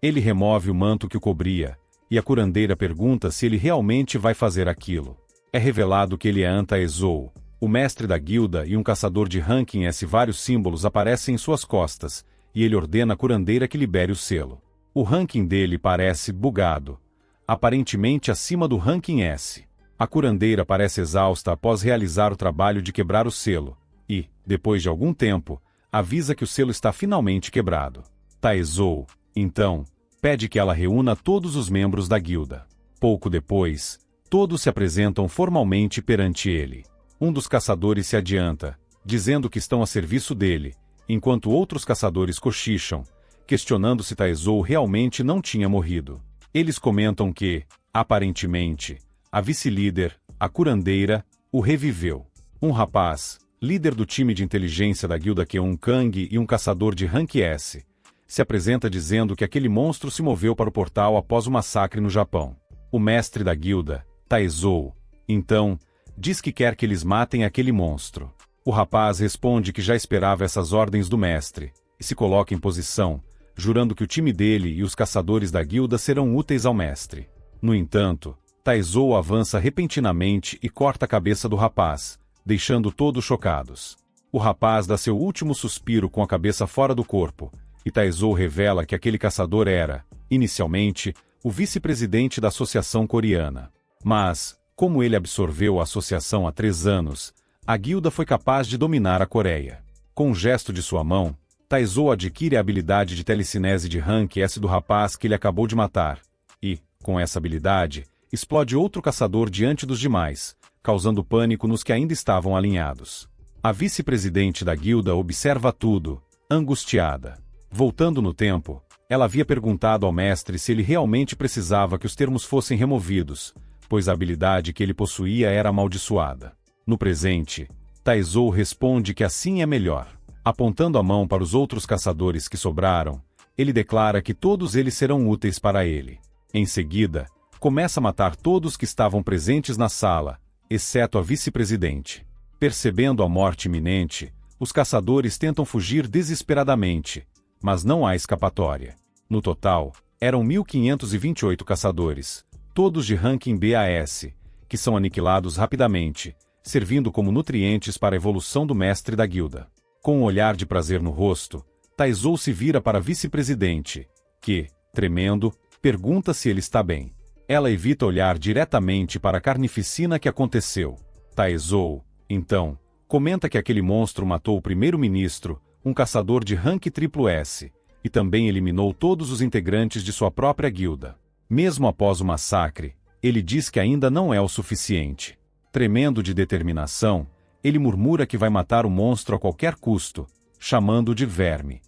Ele remove o manto que o cobria, e a curandeira pergunta se ele realmente vai fazer aquilo. É revelado que ele é Anta Ezou, o mestre da guilda, e um caçador de ranking S. Vários símbolos aparecem em suas costas, e ele ordena a curandeira que libere o selo. O ranking dele parece bugado, aparentemente acima do ranking S. A curandeira parece exausta após realizar o trabalho de quebrar o selo, e, depois de algum tempo, avisa que o selo está finalmente quebrado. Taezou, então, pede que ela reúna todos os membros da guilda. Pouco depois, todos se apresentam formalmente perante ele. Um dos caçadores se adianta, dizendo que estão a serviço dele, enquanto outros caçadores cochicham, questionando se Taezou realmente não tinha morrido. Eles comentam que, aparentemente, a vice-líder, a curandeira, o reviveu. Um rapaz, líder do time de inteligência da guilda Keonkang e um caçador de rank S, se apresenta dizendo que aquele monstro se moveu para o portal após o massacre no Japão. O mestre da guilda, Taezou, então, diz que quer que eles matem aquele monstro. O rapaz responde que já esperava essas ordens do mestre, e se coloca em posição, jurando que o time dele e os caçadores da guilda serão úteis ao mestre. No entanto, Taezou avança repentinamente e corta a cabeça do rapaz, deixando todos chocados. O rapaz dá seu último suspiro com a cabeça fora do corpo, e Taezou revela que aquele caçador era, inicialmente, o vice-presidente da Associação Coreana. Mas, como ele absorveu a associação há 3 anos, a guilda foi capaz de dominar a Coreia. Com um gesto de sua mão, Taizou adquire a habilidade de telecinese de rank S do rapaz que ele acabou de matar, e, com essa habilidade, explode outro caçador diante dos demais, causando pânico nos que ainda estavam alinhados. A vice-presidente da guilda observa tudo, angustiada. Voltando no tempo, ela havia perguntado ao mestre se ele realmente precisava que os termos fossem removidos, pois a habilidade que ele possuía era amaldiçoada. No presente, Taizou responde que assim é melhor. Apontando a mão para os outros caçadores que sobraram, ele declara que todos eles serão úteis para ele. Em seguida, começa a matar todos que estavam presentes na sala, exceto a vice-presidente. Percebendo a morte iminente, os caçadores tentam fugir desesperadamente, mas não há escapatória. No total, eram 1.528 caçadores, todos de ranking BAS, que são aniquilados rapidamente, servindo como nutrientes para a evolução do mestre da guilda. Com um olhar de prazer no rosto, Taizou se vira para a vice-presidente, que, tremendo, pergunta se ele está bem. Ela evita olhar diretamente para a carnificina que aconteceu. Taizou, então, comenta que aquele monstro matou o primeiro-ministro, um caçador de rank SSS, e também eliminou todos os integrantes de sua própria guilda. Mesmo após o massacre, ele diz que ainda não é o suficiente. Tremendo de determinação, ele murmura que vai matar o monstro a qualquer custo, chamando-o de verme.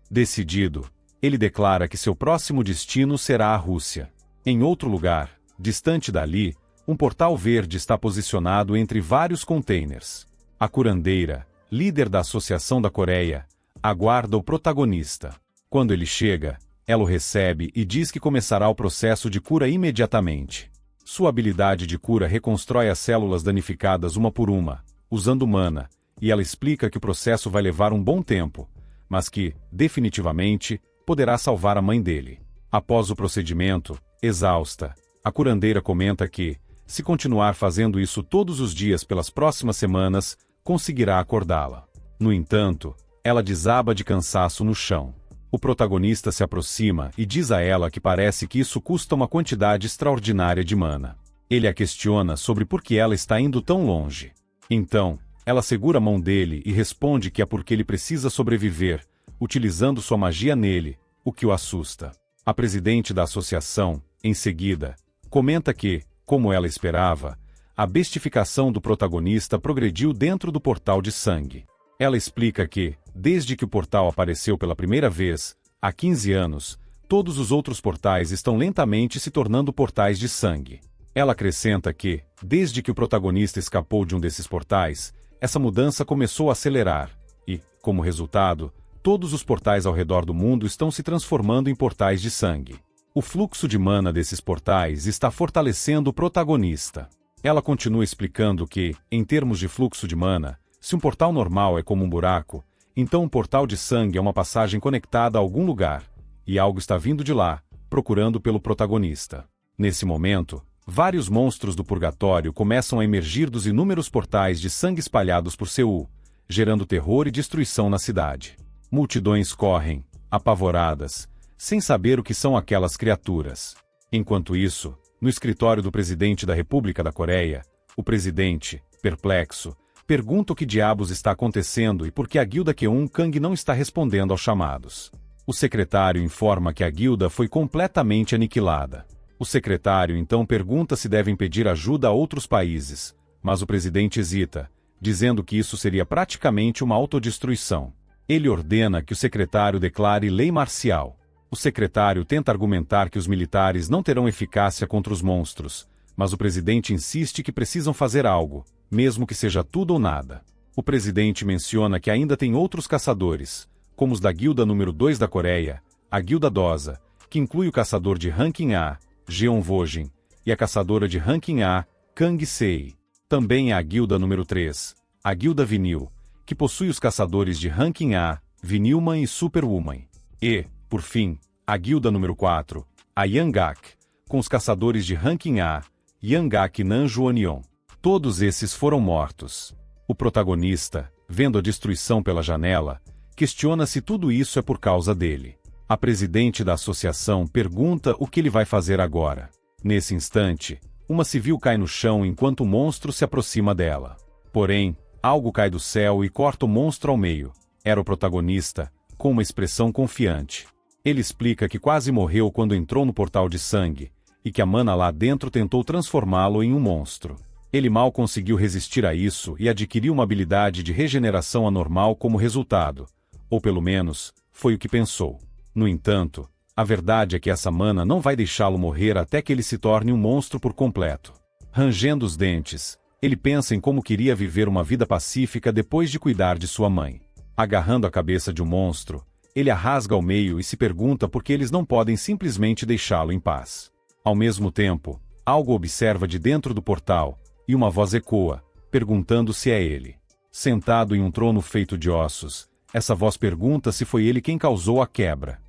Decidido, ele declara que seu próximo destino será a Rússia. Em outro lugar, distante dali, um portal verde está posicionado entre vários containers. A curandeira, líder da Associação da Coreia, aguarda o protagonista. Quando ele chega, ela o recebe e diz que começará o processo de cura imediatamente. Sua habilidade de cura reconstrói as células danificadas uma por uma, usando mana, e ela explica que o processo vai levar um bom tempo, mas que, definitivamente, poderá salvar a mãe dele. Após o procedimento, exausta, a curandeira comenta que, se continuar fazendo isso todos os dias pelas próximas semanas, conseguirá acordá-la. No entanto, ela desaba de cansaço no chão. O protagonista se aproxima e diz a ela que parece que isso custa uma quantidade extraordinária de mana. Ele a questiona sobre por que ela está indo tão longe. Então, ela segura a mão dele e responde que é porque ele precisa sobreviver, utilizando sua magia nele, o que o assusta. A presidente da associação, em seguida, comenta que, como ela esperava, a bestificação do protagonista progrediu dentro do portal de sangue. Ela explica que, desde que o portal apareceu pela primeira vez, há 15 anos, todos os outros portais estão lentamente se tornando portais de sangue. Ela acrescenta que, desde que o protagonista escapou de um desses portais, essa mudança começou a acelerar, e, como resultado, todos os portais ao redor do mundo estão se transformando em portais de sangue. O fluxo de mana desses portais está fortalecendo o protagonista. Ela continua explicando que, em termos de fluxo de mana, se um portal normal é como um buraco, então um portal de sangue é uma passagem conectada a algum lugar, e algo está vindo de lá, procurando pelo protagonista. Nesse momento, vários monstros do purgatório começam a emergir dos inúmeros portais de sangue espalhados por Seul, gerando terror e destruição na cidade. Multidões correm, apavoradas, sem saber o que são aquelas criaturas. Enquanto isso, no escritório do presidente da República da Coreia, o presidente, perplexo, pergunta o que diabos está acontecendo e por que a guilda Keun Kang não está respondendo aos chamados. O secretário informa que a guilda foi completamente aniquilada. O secretário então pergunta se devem pedir ajuda a outros países, mas o presidente hesita, dizendo que isso seria praticamente uma autodestruição. Ele ordena que o secretário declare lei marcial. O secretário tenta argumentar que os militares não terão eficácia contra os monstros, mas o presidente insiste que precisam fazer algo, mesmo que seja tudo ou nada. O presidente menciona que ainda tem outros caçadores, como os da guilda número 2 da Coreia, a guilda Dosa, que inclui o caçador de ranking A, Jeon Vojin, e a caçadora de ranking A, Kang Sei. Também há a guilda número 3, a guilda Vinil, que possui os caçadores de ranking A, Vinilman e Superwoman. E, por fim, a guilda número 4, a Yangak, com os caçadores de ranking A, Yangak Nanjuanion. Todos esses foram mortos. O protagonista, vendo a destruição pela janela, questiona se tudo isso é por causa dele. A presidente da associação pergunta o que ele vai fazer agora. Nesse instante, Uma civil cai no chão enquanto o monstro se aproxima dela. Porém, algo cai do céu e corta o monstro ao meio. Era o protagonista, com uma expressão confiante. Ele explica que quase morreu quando entrou no portal de sangue, e que a mana lá dentro tentou transformá-lo em um monstro. Ele mal conseguiu resistir a isso e adquiriu uma habilidade de regeneração anormal como resultado. Ou pelo menos, foi o que pensou. No entanto, a verdade é que essa mana não vai deixá-lo morrer até que ele se torne um monstro por completo. Rangendo os dentes, ele pensa em como queria viver uma vida pacífica depois de cuidar de sua mãe. Agarrando a cabeça de um monstro, ele a rasga ao meio e se pergunta por que eles não podem simplesmente deixá-lo em paz. Ao mesmo tempo, algo observa de dentro do portal, e uma voz ecoa, perguntando se é ele. Sentado em um trono feito de ossos, essa voz pergunta se foi ele quem causou a quebra.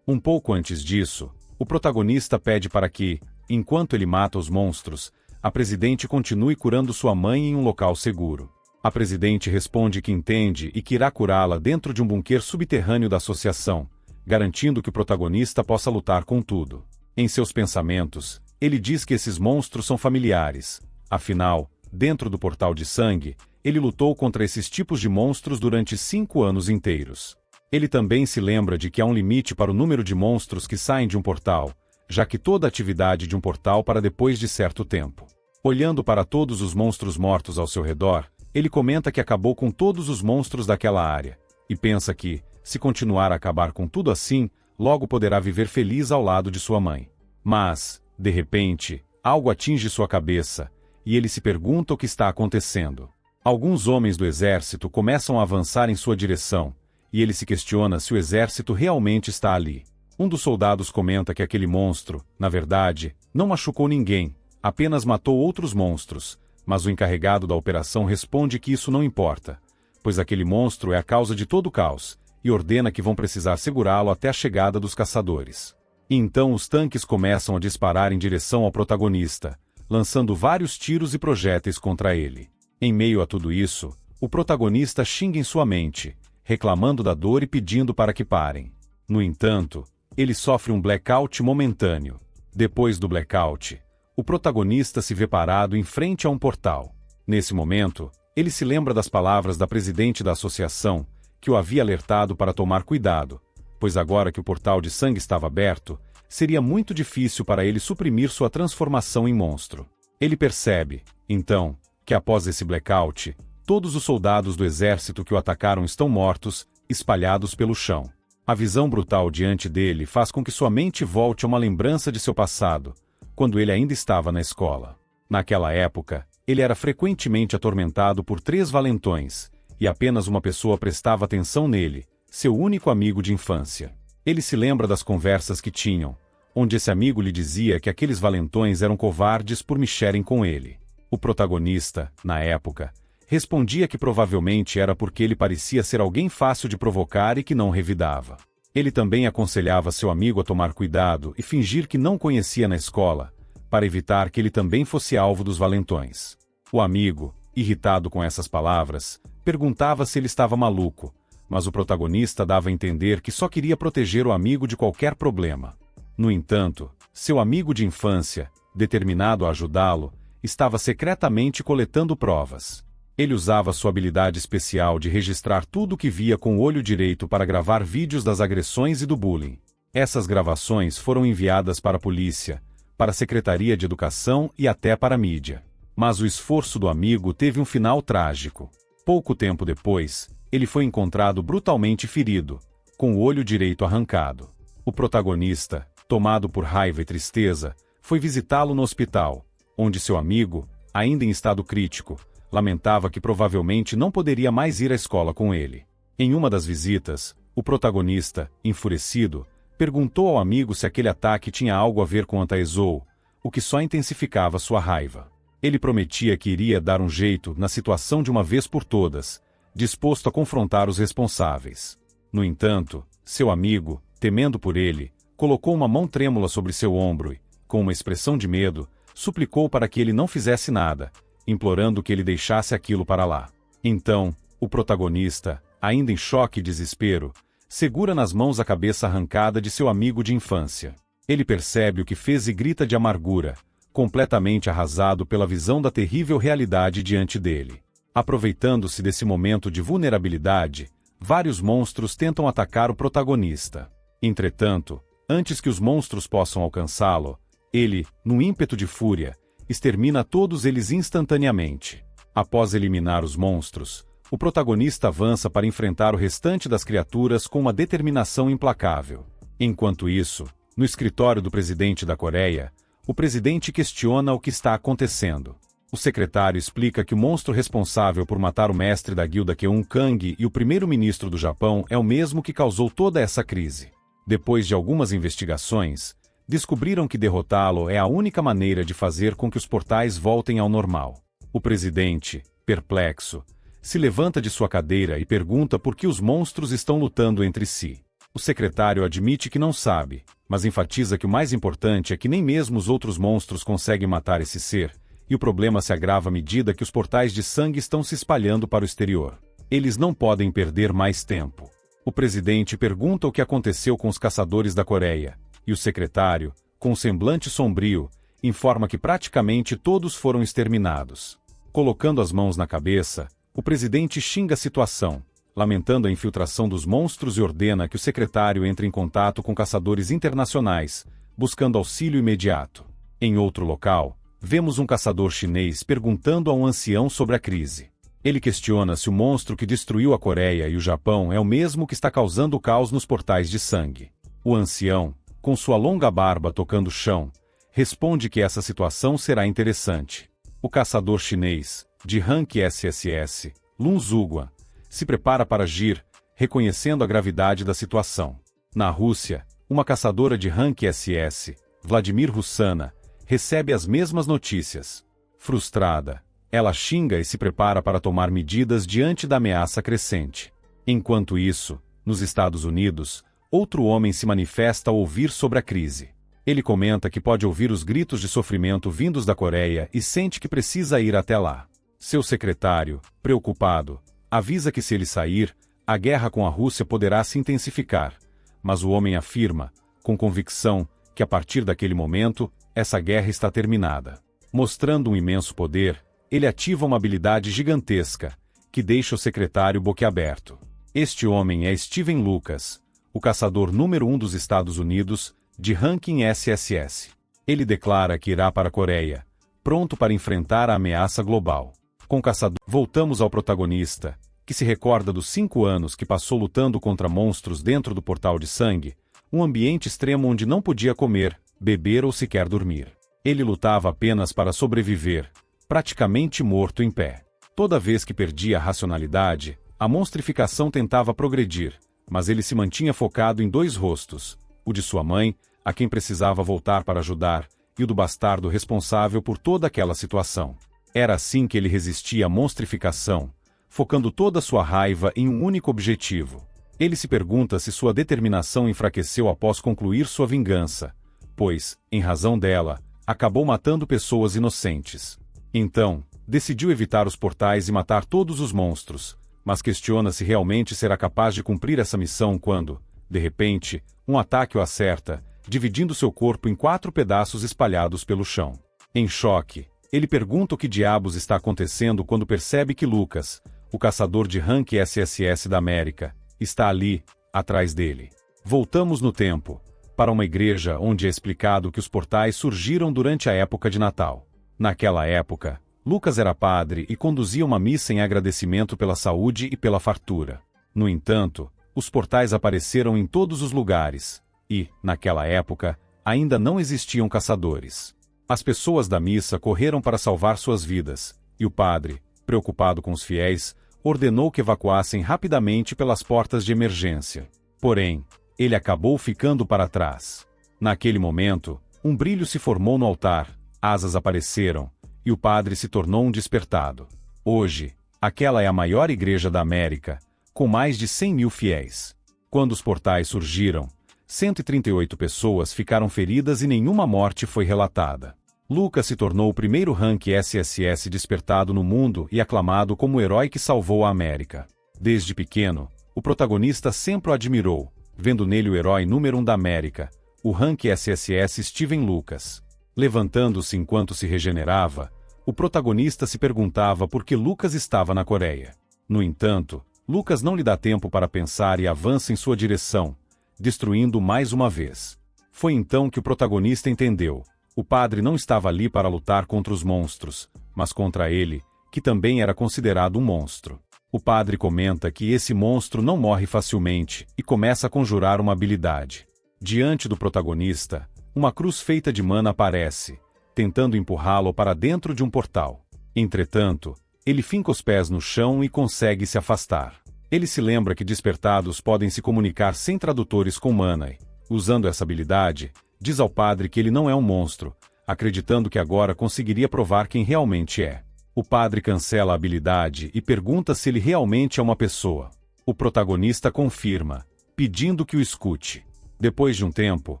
Um pouco antes disso, o protagonista pede para que, enquanto ele mata os monstros, a presidente continue curando sua mãe em um local seguro. A presidente responde que entende e que irá curá-la dentro de um bunker subterrâneo da associação, garantindo que o protagonista possa lutar com tudo. Em seus pensamentos, ele diz que esses monstros são familiares. Afinal, dentro do portal de sangue, ele lutou contra esses tipos de monstros durante 5 anos inteiros. Ele também se lembra de que há um limite para o número de monstros que saem de um portal, já que toda a atividade de um portal para depois de certo tempo. Olhando para todos os monstros mortos ao seu redor, ele comenta que acabou com todos os monstros daquela área, e pensa que, se continuar a acabar com tudo assim, logo poderá viver feliz ao lado de sua mãe. Mas, de repente, algo atinge sua cabeça, e ele se pergunta o que está acontecendo. Alguns homens do exército começam a avançar em sua direção, e ele se questiona se o exército realmente está ali. Um dos soldados comenta que aquele monstro, na verdade, não machucou ninguém, apenas matou outros monstros, mas o encarregado da operação responde que isso não importa, pois aquele monstro é a causa de todo o caos, e ordena que vão precisar segurá-lo até a chegada dos caçadores. E então os tanques começam a disparar em direção ao protagonista, lançando vários tiros e projéteis contra ele. Em meio a tudo isso, o protagonista xinga em sua mente, reclamando da dor e pedindo para que parem. No entanto, ele sofre um blackout momentâneo. Depois do blackout, o protagonista se vê parado em frente a um portal. Nesse momento, ele se lembra das palavras da presidente da associação, que o havia alertado para tomar cuidado, pois agora que o portal de sangue estava aberto, seria muito difícil para ele suprimir sua transformação em monstro. Ele percebe, então, que após esse blackout, todos os soldados do exército que o atacaram estão mortos, espalhados pelo chão. A visão brutal diante dele faz com que sua mente volte a uma lembrança de seu passado, quando ele ainda estava na escola. Naquela época, ele era frequentemente atormentado por 3 valentões, e apenas uma pessoa prestava atenção nele, seu único amigo de infância. Ele se lembra das conversas que tinham, onde esse amigo lhe dizia que aqueles valentões eram covardes por mexerem com ele. O protagonista, na época, respondia que provavelmente era porque ele parecia ser alguém fácil de provocar e que não revidava. Ele também aconselhava seu amigo a tomar cuidado e fingir que não conhecia na escola, para evitar que ele também fosse alvo dos valentões. O amigo, irritado com essas palavras, perguntava se ele estava maluco, mas o protagonista dava a entender que só queria proteger o amigo de qualquer problema. No entanto, seu amigo de infância, determinado a ajudá-lo, estava secretamente coletando provas. Ele usava sua habilidade especial de registrar tudo o que via com o olho direito para gravar vídeos das agressões e do bullying. Essas gravações foram enviadas para a polícia, para a Secretaria de Educação e até para a mídia. Mas o esforço do amigo teve um final trágico. Pouco tempo depois, ele foi encontrado brutalmente ferido, com o olho direito arrancado. O protagonista, tomado por raiva e tristeza, foi visitá-lo no hospital, onde seu amigo, ainda em estado crítico, lamentava que provavelmente não poderia mais ir à escola com ele. Em uma das visitas, o protagonista, enfurecido, perguntou ao amigo se aquele ataque tinha algo a ver com Antaezou, o que só intensificava sua raiva. Ele prometia que iria dar um jeito na situação de uma vez por todas, disposto a confrontar os responsáveis. No entanto, seu amigo, temendo por ele, colocou uma mão trêmula sobre seu ombro e, com uma expressão de medo, suplicou para que ele não fizesse nada, implorando que ele deixasse aquilo para lá. Então, o protagonista, ainda em choque e desespero, segura nas mãos a cabeça arrancada de seu amigo de infância. Ele percebe o que fez e grita de amargura, completamente arrasado pela visão da terrível realidade diante dele. Aproveitando-se desse momento de vulnerabilidade, vários monstros tentam atacar o protagonista. Entretanto, antes que os monstros possam alcançá-lo, ele, num ímpeto de fúria, extermina todos eles instantaneamente. Após eliminar os monstros, o protagonista avança para enfrentar o restante das criaturas com uma determinação implacável. Enquanto isso, no escritório do presidente da Coreia, o presidente questiona o que está acontecendo. O secretário explica que o monstro responsável por matar o mestre da guilda Keun Kang e o primeiro-ministro do Japão é o mesmo que causou toda essa crise. Depois de algumas investigações, descobriram que derrotá-lo é a única maneira de fazer com que os portais voltem ao normal. O presidente, perplexo, se levanta de sua cadeira e pergunta por que os monstros estão lutando entre si. O secretário admite que não sabe, mas enfatiza que o mais importante é que nem mesmo os outros monstros conseguem matar esse ser, e o problema se agrava à medida que os portais de sangue estão se espalhando para o exterior. Eles não podem perder mais tempo. O presidente pergunta o que aconteceu com os caçadores da Coreia, e o secretário, com um semblante sombrio, informa que praticamente todos foram exterminados. Colocando as mãos na cabeça, o presidente xinga a situação, lamentando a infiltração dos monstros e ordena que o secretário entre em contato com caçadores internacionais, buscando auxílio imediato. Em outro local, vemos um caçador chinês perguntando a um ancião sobre a crise. Ele questiona se o monstro que destruiu a Coreia e o Japão é o mesmo que está causando o caos nos portais de sangue. O ancião, com sua longa barba tocando o chão, responde que essa situação será interessante. O caçador chinês, de rank SSS, Lun Zhuguan, se prepara para agir, reconhecendo a gravidade da situação. Na Rússia, uma caçadora de rank SS, Vladimir Russana, recebe as mesmas notícias. Frustrada, ela xinga e se prepara para tomar medidas diante da ameaça crescente. Enquanto isso, nos Estados Unidos, outro homem se manifesta ao ouvir sobre a crise. Ele comenta que pode ouvir os gritos de sofrimento vindos da Coreia e sente que precisa ir até lá. Seu secretário, preocupado, avisa que se ele sair, a guerra com a Rússia poderá se intensificar, mas o homem afirma, com convicção, que a partir daquele momento, essa guerra está terminada. Mostrando um imenso poder, ele ativa uma habilidade gigantesca, que deixa o secretário boquiaberto. Este homem é Steven Lucas, o caçador número 1 dos Estados Unidos, de ranking SSS. Ele declara que irá para a Coreia, pronto para enfrentar a ameaça global. Com o caçador, voltamos ao protagonista, que se recorda dos 5 anos que passou lutando contra monstros dentro do portal de sangue, um ambiente extremo onde não podia comer, beber ou sequer dormir. Ele lutava apenas para sobreviver, praticamente morto em pé. Toda vez que perdia a racionalidade, a monstrificação tentava progredir, mas ele se mantinha focado em 2 rostos, o de sua mãe, a quem precisava voltar para ajudar, e o do bastardo responsável por toda aquela situação. Era assim que ele resistia à monstrificação, focando toda sua raiva em um único objetivo. Ele se pergunta se sua determinação enfraqueceu após concluir sua vingança, pois, em razão dela, acabou matando pessoas inocentes. Então, decidiu evitar os portais e matar todos os monstros, mas questiona se realmente será capaz de cumprir essa missão quando, de repente, um ataque o acerta, dividindo seu corpo em 4 pedaços espalhados pelo chão. Em choque, ele pergunta o que diabos está acontecendo quando percebe que Lucas, o caçador de rank SSS da América, está ali, atrás dele. Voltamos no tempo, para uma igreja onde é explicado que os portais surgiram durante a época de Natal. Naquela época, Lucas era padre e conduzia uma missa em agradecimento pela saúde e pela fartura. No entanto, os portais apareceram em todos os lugares, e, naquela época, ainda não existiam caçadores. As pessoas da missa correram para salvar suas vidas, e o padre, preocupado com os fiéis, ordenou que evacuassem rapidamente pelas portas de emergência. Porém, ele acabou ficando para trás. Naquele momento, um brilho se formou no altar, asas apareceram, e o padre se tornou um despertado. Hoje, aquela é a maior igreja da América, com mais de 100.000 fiéis. Quando os portais surgiram, 138 pessoas ficaram feridas e nenhuma morte foi relatada. Lucas se tornou o primeiro rank SSS despertado no mundo e aclamado como o herói que salvou a América. Desde pequeno, o protagonista sempre o admirou, vendo nele o herói número 1 da América, o rank SSS Steven Lucas. Levantando-se enquanto se regenerava, o protagonista se perguntava por que Lucas estava na Coreia. No entanto, Lucas não lhe dá tempo para pensar e avança em sua direção, destruindo mais uma vez. Foi então que o protagonista entendeu. O padre não estava ali para lutar contra os monstros, mas contra ele, que também era considerado um monstro. O padre comenta que esse monstro não morre facilmente e começa a conjurar uma habilidade. Diante do protagonista, uma cruz feita de mana aparece, tentando empurrá-lo para dentro de um portal. Entretanto, ele finca os pés no chão e consegue se afastar. Ele se lembra que despertados podem se comunicar sem tradutores com mana e, usando essa habilidade, diz ao padre que ele não é um monstro, acreditando que agora conseguiria provar quem realmente é. O padre cancela a habilidade e pergunta se ele realmente é uma pessoa. O protagonista confirma, pedindo que o escute. Depois de um tempo,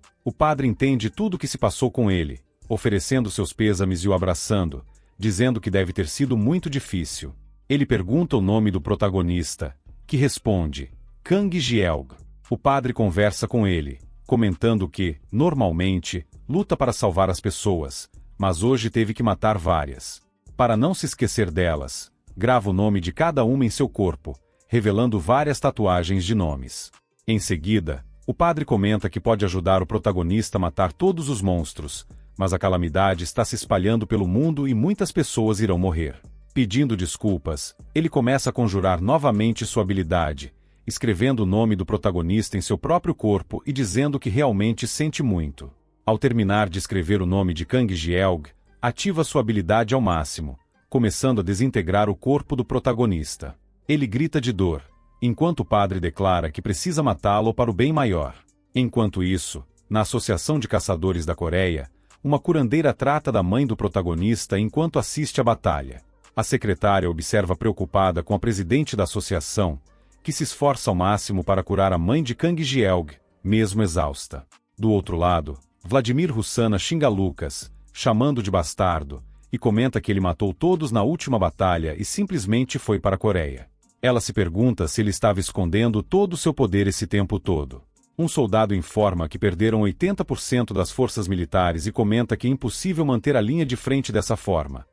o padre entende tudo o que se passou com ele, oferecendo seus pêsames e o abraçando, dizendo que deve ter sido muito difícil. Ele pergunta o nome do protagonista, que responde, Kang Jeong. O padre conversa com ele, comentando que, normalmente, luta para salvar as pessoas, mas hoje teve que matar várias. Para não se esquecer delas, grava o nome de cada uma em seu corpo, revelando várias tatuagens de nomes. Em seguida, o padre comenta que pode ajudar o protagonista a matar todos os monstros, mas a calamidade está se espalhando pelo mundo e muitas pessoas irão morrer. Pedindo desculpas, ele começa a conjurar novamente sua habilidade, escrevendo o nome do protagonista em seu próprio corpo e dizendo que realmente sente muito. Ao terminar de escrever o nome de Kang Jeong, ativa sua habilidade ao máximo, começando a desintegrar o corpo do protagonista. Ele grita de dor, enquanto o padre declara que precisa matá-lo para o bem maior. Enquanto isso, na Associação de Caçadores da Coreia, uma curandeira trata da mãe do protagonista enquanto assiste à batalha. A secretária observa preocupada com a presidente da associação, que se esforça ao máximo para curar a mãe de Kang Jeong, mesmo exausta. Do outro lado, Vladimir Russana xinga Lucas, chamando de bastardo, e comenta que ele matou todos na última batalha e simplesmente foi para a Coreia. Ela se pergunta se ele estava escondendo todo o seu poder esse tempo todo. Um soldado informa que perderam 80% das forças militares e comenta que é impossível manter a linha de frente dessa forma.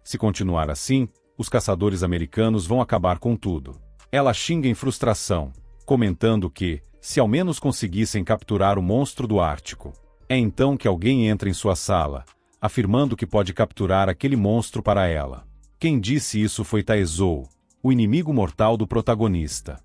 Se continuar assim, os caçadores americanos vão acabar com tudo. Ela xinga em frustração, comentando que, se ao menos conseguissem capturar o monstro do Ártico. É então que alguém entra em sua sala, afirmando que pode capturar aquele monstro para ela. Quem disse isso foi Taezou, o inimigo mortal do protagonista.